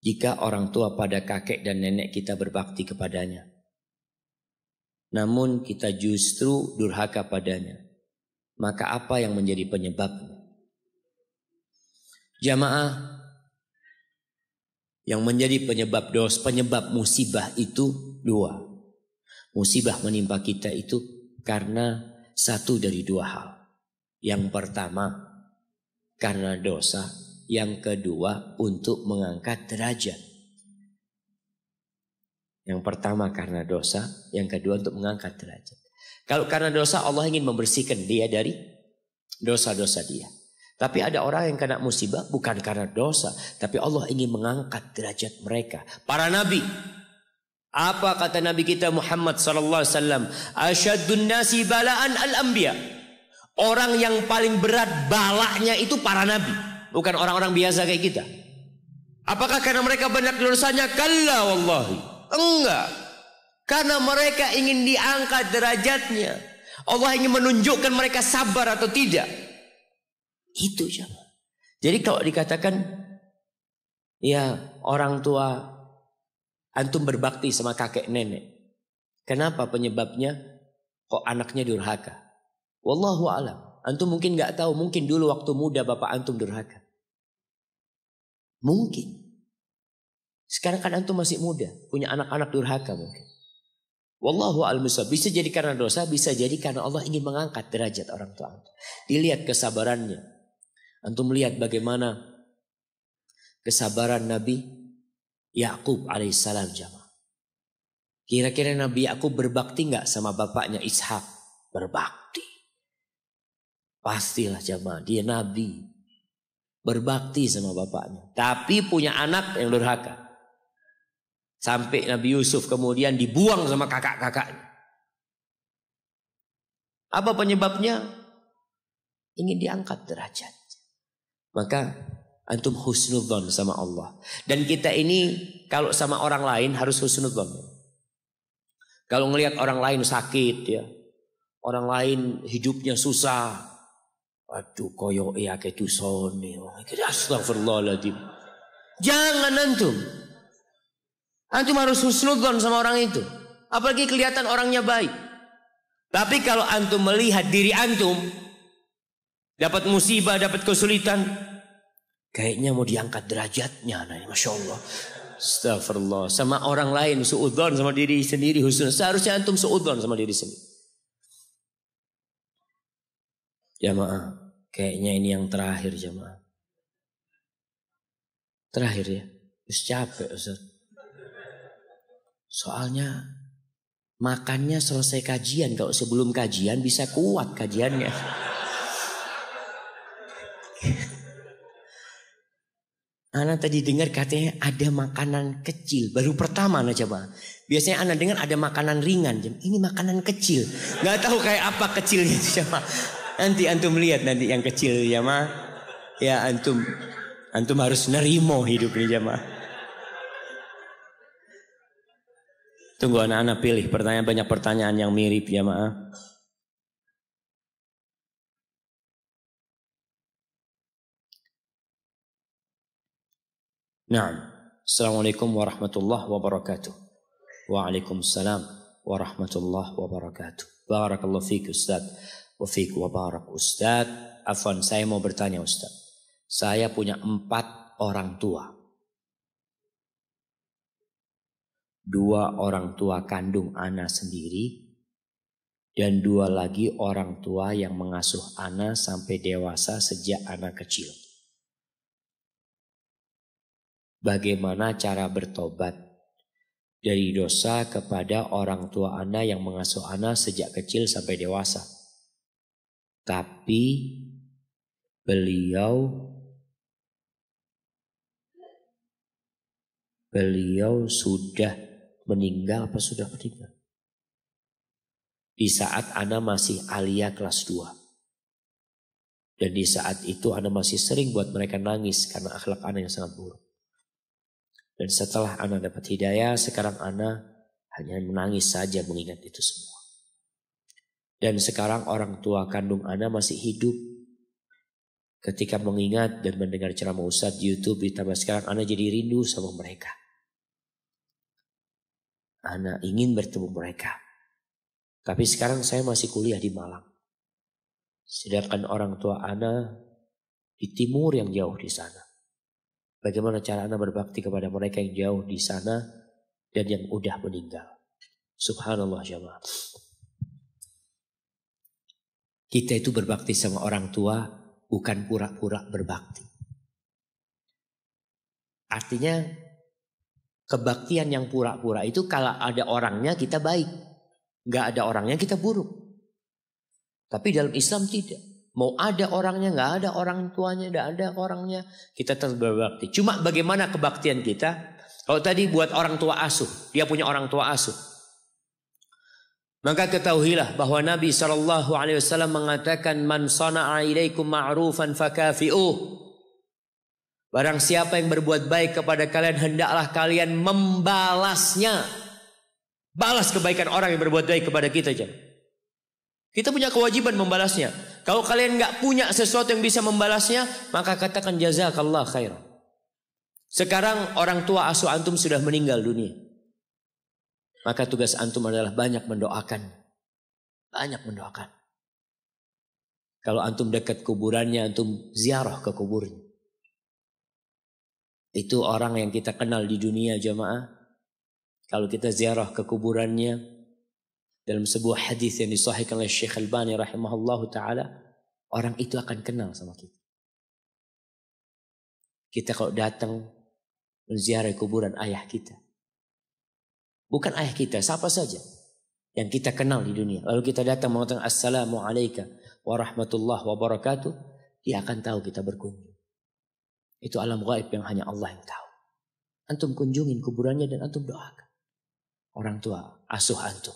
Speaker 3: Jika orang tua pada kakek dan nenek kita berbakti kepadanya, namun kita justru durhaka padanya, maka apa yang menjadi penyebabnya? Jamaah, yang menjadi penyebab dosa, penyebab musibah itu dua. Musibah menimpa kita itu karena satu dari dua hal. Yang pertama, karena dosa. Yang kedua, untuk mengangkat derajat. Yang pertama karena dosa, yang kedua untuk mengangkat derajat. Kalau karena dosa, Allah ingin membersihkan dia dari dosa-dosa dia. Tapi ada orang yang kena musibah bukan karena dosa, tapi Allah ingin mengangkat derajat mereka. Para nabi, apa kata Nabi kita Muhammad sallallahu alaihi wasallam? Asyaddun nasi balaan al-anbiya. Orang yang paling berat balaknya itu para nabi. Bukan orang-orang biasa kayak kita. Apakah karena mereka banyak dosanya? Kalla wallahi. Enggak. Karena mereka ingin diangkat derajatnya. Allah ingin menunjukkan mereka sabar atau tidak. Itu saja. Jadi kalau dikatakan, ya orang tua antum berbakti sama kakek nenek. Kenapa penyebabnya? Kok anaknya durhaka? Wallahu a'lam. Antum mungkin nggak tahu, mungkin dulu waktu muda bapak antum durhaka. Mungkin. Sekarang kan antum masih muda, punya anak-anak durhaka mungkin. Wallahu a'lam. Bisa jadi karena dosa, bisa jadi karena Allah ingin mengangkat derajat orang tua antum. Dilihat kesabarannya. Antum lihat bagaimana kesabaran Nabi Yakub alaihissalam jamaah. Kira-kira Nabi Yakub berbakti nggak sama bapaknya Ishak? Berbakti. Pastilah jamaah, dia Nabi. Berbakti sama bapaknya. Tapi punya anak yang durhaka. Sampai Nabi Yusuf kemudian dibuang sama kakak-kakaknya. Apa penyebabnya? Ingin diangkat derajat. Maka Antum husnudzon sama Allah. Dan kita ini kalau sama orang lain harus husnudzon. Kalau ngelihat orang lain sakit ya, orang lain hidupnya susah, aduh koyo ya kayak dusone. Astagfirullahaladzim. Jangan antum. Antum harus husnudzon sama orang itu. Apalagi kelihatan orangnya baik. Tapi kalau antum melihat diri antum dapat musibah, dapat kesulitan, kayaknya mau diangkat derajatnya, nah, Masya Allah. Astagfirullah. Sama orang lain suudzon, sama diri sendiri husnul. Seharusnya antum suudzon sama diri sendiri. Jamaah, kayaknya ini yang terakhir jamaah. Terakhir ya. Terus capek Ustaz. Soalnya makannya selesai kajian. Kalau sebelum kajian bisa kuat kajiannya. Ana tadi dengar katanya ada makanan kecil. Baru pertama Ana coba. Biasanya Ana dengar ada makanan ringan. Ini makanan kecil. Gak tahu kayak apa kecilnya siapa. Nanti antum lihat nanti yang kecil ya ma. Ya antum harus nerimo hidup ini jamaah. Tunggu anak-anak pilih pertanyaan, banyak pertanyaan yang mirip ya ma. Naam. Assalamualaikum warahmatullahi wabarakatuh. Waalaikumsalam warahmatullahi wabarakatuh. Barakallahu fiik Ustaz. Wa fiik wa barak Ustaz. Afwan, saya mau bertanya Ustaz. Saya punya 4 orang tua. 2 orang tua kandung ana sendiri. Dan 2 lagi orang tua yang mengasuh ana sampai dewasa sejak ana kecil. Bagaimana cara bertobat dari dosa kepada orang tua ana yang mengasuh ana sejak kecil sampai dewasa? Tapi beliau sudah meninggal apa sudah meninggal? Di saat ana masih alia kelas 2. Dan di saat itu ana masih sering buat mereka nangis karena akhlak ana yang sangat buruk. Dan setelah ana dapat hidayah, sekarang ana hanya menangis saja mengingat itu semua. Dan sekarang orang tua kandung ana masih hidup. Ketika mengingat dan mendengar ceramah Ustadz di YouTube, ditambah sekarang ana jadi rindu sama mereka. Ana ingin bertemu mereka. Tapi sekarang saya masih kuliah di Malang. Sedangkan orang tua ana di timur yang jauh di sana. Bagaimana cara ana berbakti kepada mereka yang jauh di sana dan yang udah meninggal. Subhanallah jamaah. Kita itu berbakti sama orang tua bukan pura-pura berbakti. Artinya kebaktian yang pura-pura itu kalau ada orangnya kita baik. Gak ada orangnya kita buruk. Tapi dalam Islam tidak. Mau ada orangnya, gak ada orang tuanya, gak ada orangnya, kita tetap berbakti. Cuma bagaimana kebaktian kita? Kalau tadi buat orang tua asuh, dia punya orang tua asuh. Maka ketahuilah bahwa Nabi SAW mengatakan, Man sana'a ilaikum ma'rufan fakafi'uh. Barang siapa yang berbuat baik kepada kalian, hendaklah kalian membalasnya. Balas kebaikan orang yang berbuat baik kepada kita. Kita punya kewajiban membalasnya. Kalau kalian nggak punya sesuatu yang bisa membalasnya, maka katakan jazakallah khairan. Sekarang orang tua asuh antum sudah meninggal dunia. Maka tugas antum adalah banyak mendoakan. Banyak mendoakan. Kalau antum dekat kuburannya, antum ziarah ke kuburnya. Itu orang yang kita kenal di dunia jamaah. Kalau kita ziarah ke kuburannya, dalam sebuah hadis yang disahihkan oleh Syekh Albani rahimahullahu taala, orang itu akan kenal sama kita. Kita kalau datang menziarahi kuburan ayah kita, bukan ayah kita, siapa saja yang kita kenal di dunia, lalu kita datang mengatakan assalamu alayka warahmatullahi wabarakatuh, dia akan tahu kita berkunjung. Itu alam gaib yang hanya Allah yang tahu. Antum kunjungin kuburannya dan antum doakan orang tua asuh antum.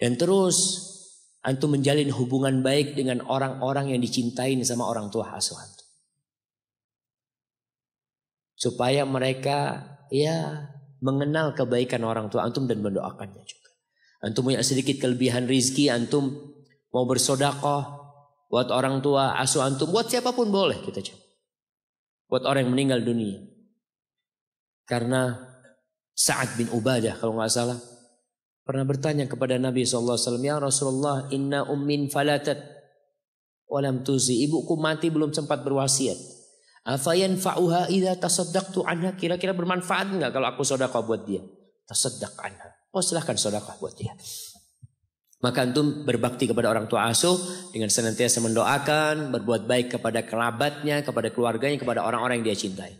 Speaker 3: Dan terus antum menjalin hubungan baik dengan orang-orang yang dicintain sama orang tua asuh antum. Supaya mereka mengenal kebaikan orang tua antum dan mendoakannya juga. Antum punya sedikit kelebihan rizki, antum mau bersodakoh buat orang tua asuh antum, buat siapapun boleh kita coba. Buat orang yang meninggal dunia. Karena Sa'ad bin Ubadah kalau nggak salah pernah bertanya kepada Nabi SAW, ya Rasulullah, inna ummin falatat walam tuzi, ibuku mati belum sempat berwasiat. Afayanfa'uha idza tasaddaqtu anha, kira-kira bermanfaat enggak kalau aku sedekah buat dia? Tasaddaq anha. Oh, silahkan sedekah buat dia. Maka antum berbakti kepada orang tua asuh dengan senantiasa mendoakan, berbuat baik kepada kerabatnya, kepada keluarganya, kepada orang-orang yang dia cintai.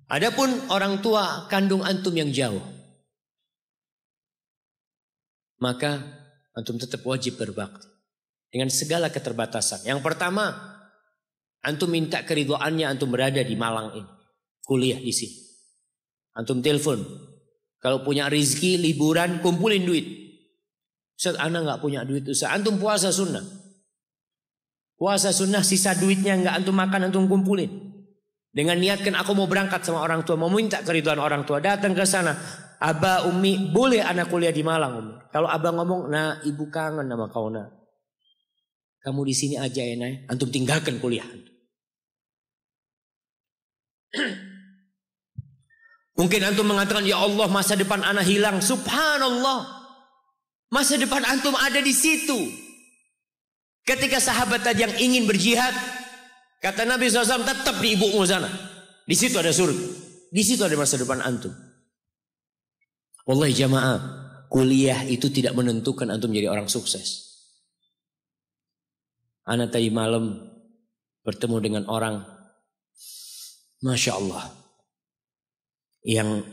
Speaker 3: Adapun orang tua kandung antum yang jauh, maka antum tetap wajib berbakti dengan segala keterbatasan. Yang pertama, antum minta keridhaannya, antum berada di Malang ini, kuliah di sini. Antum telepon, kalau punya rizki liburan kumpulin duit. Ustaz, ana nggak punya duit Ustaz. Antum puasa sunnah, sisa duitnya nggak antum makan, antum kumpulin. Dengan niatkan aku mau berangkat sama orang tua, mau minta keridhaan orang tua, datang ke sana. Aba, Umi, boleh anak kuliah di Malang Umi. Kalau abang ngomong, nah ibu kangen sama kau nak. Kamu di sini aja ya Nay, antum tinggalkan kuliah. Mungkin antum mengatakan, ya Allah masa depan anak hilang. Subhanallah, masa depan antum ada di situ. Ketika sahabat tadi yang ingin berjihad, kata Nabi SAW, tetap di ibumu sana. Di situ ada surga, di situ ada masa depan antum. Wallahi jamaah, kuliah itu tidak menentukan antum jadi orang sukses. Ana tadi malam bertemu dengan orang, Masya Allah, yang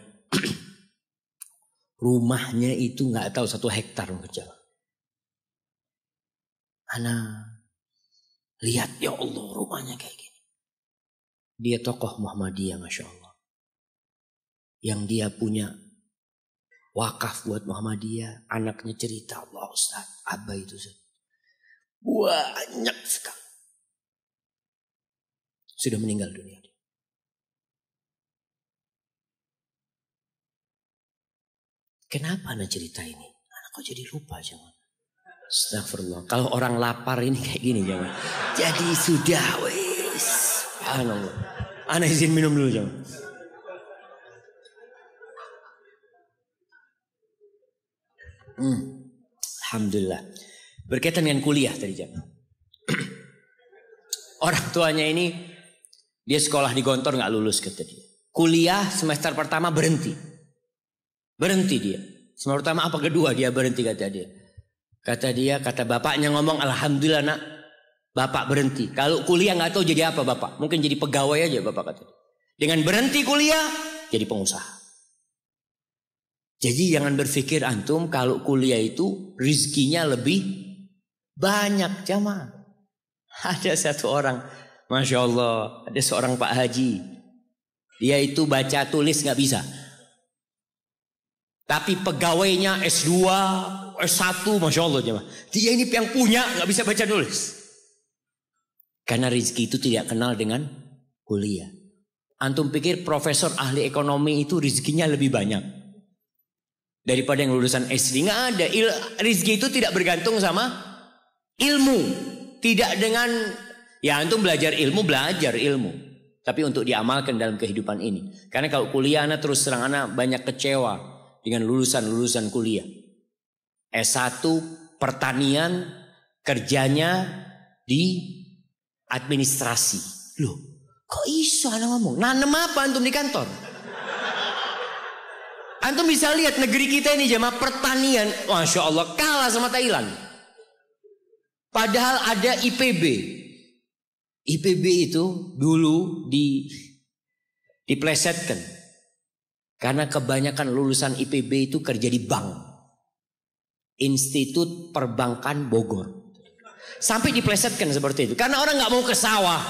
Speaker 3: rumahnya itu nggak tahu 1 hektar mungkin. Ana lihat, ya Allah rumahnya kayak gini. Dia tokoh Muhammadiyah, Masya Allah, yang dia punya wakaf buat Muhammadiyah. Anaknya cerita, Allah Ustaz, Abah itu banyak sekali sudah meninggal dunia. Kenapa anak cerita ini? Anak kok jadi lupa jangan. Astagfirullah. Kalau orang lapar ini kayak gini jangan. Jadi sudah wis. Subhanallah. Anak izin minum dulu jangan. Alhamdulillah. Berkaitan dengan kuliah tadi jangan. Orang tuanya ini dia sekolah di Gontor nggak lulus kata dia. Kuliah semester pertama berhenti. Berhenti dia. Semester pertama apa kedua dia berhenti kata dia. Kata bapaknya ngomong, alhamdulillah nak, bapak berhenti. Kalau kuliah nggak tahu jadi apa bapak. Mungkin jadi pegawai aja bapak kata dia. Dengan berhenti kuliah jadi pengusaha. Jadi jangan berpikir antum kalau kuliah itu rizkinya lebih banyak jamaah. Ada satu orang, Masya Allah, ada seorang Pak Haji. Dia itu baca tulis nggak bisa. Tapi pegawainya S2, S1, Masya Allah jemaah. Dia ini yang punya nggak bisa baca tulis. Karena rezeki itu tidak kenal dengan kuliah. Antum pikir profesor ahli ekonomi itu rezekinya lebih banyak daripada yang lulusan SD? Nggak ada. Rezeki itu tidak bergantung sama ilmu. Tidak dengan, ya antum belajar ilmu. Tapi untuk diamalkan dalam kehidupan ini. Karena kalau kuliah anak terus terang anak banyak kecewa dengan lulusan kuliah. S1 pertanian, kerjanya di administrasi. Loh, kok iso anak ngomong? Nanem apa antum di kantor? Antum bisa lihat negeri kita ini jamaah pertanian, Masya Allah kalah sama Thailand. Padahal ada IPB. IPB itu dulu diplesetkan. Karena kebanyakan lulusan IPB itu kerja di bank. Institut Perbankan Bogor. Sampai diplesetkan seperti itu. Karena orang nggak mau ke sawah.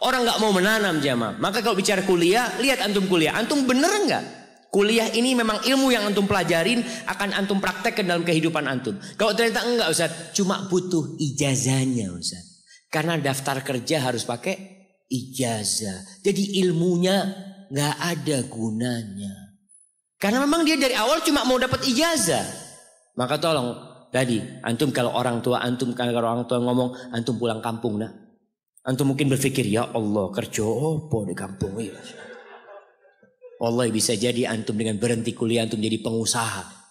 Speaker 3: Orang nggak mau menanam jamaah. Maka kalau bicara kuliah, lihat antum kuliah. Antum bener nggak? Kuliah ini memang ilmu yang antum pelajarin akan antum praktekkan dalam kehidupan antum. Kalau ternyata enggak Ustaz, cuma butuh ijazahnya Ustaz. Karena daftar kerja harus pakai ijazah. Jadi ilmunya nggak ada gunanya. Karena memang dia dari awal cuma mau dapat ijazah. Maka tolong tadi antum kalau orang tua ngomong antum pulang kampung nak. Antum mungkin berpikir ya Allah kerja apa di kampung ini. Wallahi bisa jadi antum dengan berhenti kuliah antum jadi pengusaha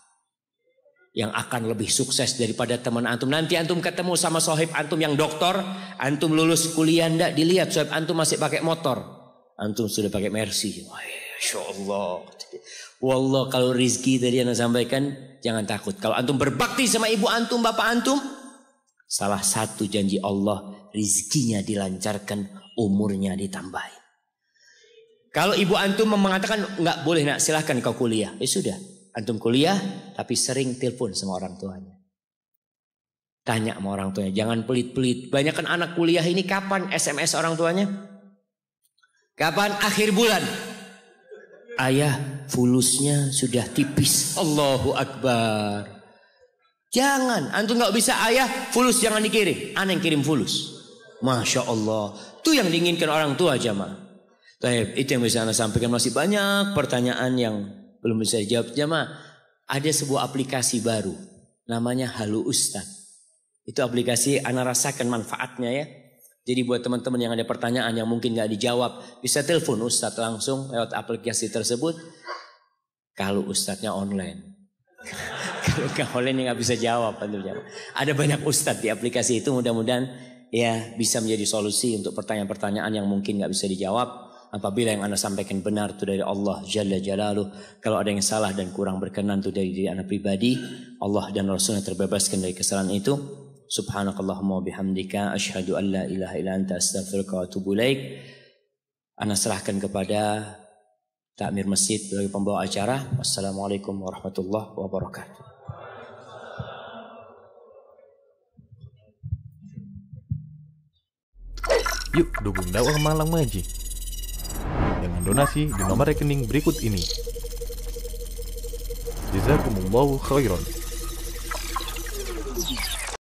Speaker 3: yang akan lebih sukses daripada teman antum. Nanti antum ketemu sama sohib antum yang doktor, antum lulus kuliah ndak dilihat sohib antum masih pakai motor, antum sudah pakai Mercy. Masya Allah. Wallah kalau rizki tadi yang sampaikan jangan takut. Kalau antum berbakti sama ibu antum, bapak antum, salah satu janji Allah rizkinya dilancarkan, umurnya ditambahin. Kalau ibu antum mengatakan nggak boleh nak silahkan kau kuliah, ya sudah antum kuliah tapi sering telepon sama orang tuanya. Tanya sama orang tuanya, jangan pelit-pelit. Banyak kan anak kuliah ini kapan SMS orang tuanya? Kapan akhir bulan? Ayah, fulusnya sudah tipis. Allahu Akbar. Jangan, antum nggak bisa ayah, fulus jangan dikirim. Ana yang kirim fulus. Masya Allah. Itu yang diinginkan orang tua jamaah. Itu yang bisa ana sampaikan. Masih banyak pertanyaan yang belum bisa dijawab jamaah. Ada sebuah aplikasi baru. Namanya Halo Ustad. Itu aplikasi ana rasakan manfaatnya ya. Jadi buat teman-teman yang ada pertanyaan yang mungkin gak dijawab, bisa telepon Ustadz langsung lewat aplikasi tersebut. Kalau Ustadznya online. Kalau gak online gak bisa jawab. Ada banyak Ustadz di aplikasi itu, mudah-mudahan ya bisa menjadi solusi untuk pertanyaan-pertanyaan yang mungkin gak bisa dijawab. Apabila yang Anda sampaikan benar itu dari Allah Jalla Jalaluh. Kalau ada yang salah dan kurang berkenan itu dari diri Anda pribadi, Allah dan Rasulnya terbebaskan dari kesalahan itu. Subhanakallahumma bihamdika asyhadu an la ilaha illa anta astaghfiruka wa atubu ilaik. Ana serahkan kepada takmir masjid sebagai pembawa acara. Wassalamualaikum warahmatullahi wabarakatuh.
Speaker 2: Yuk dukung dakwah Malang Maji dengan donasi di nomor rekening berikut ini. Jazakumullahu khairan.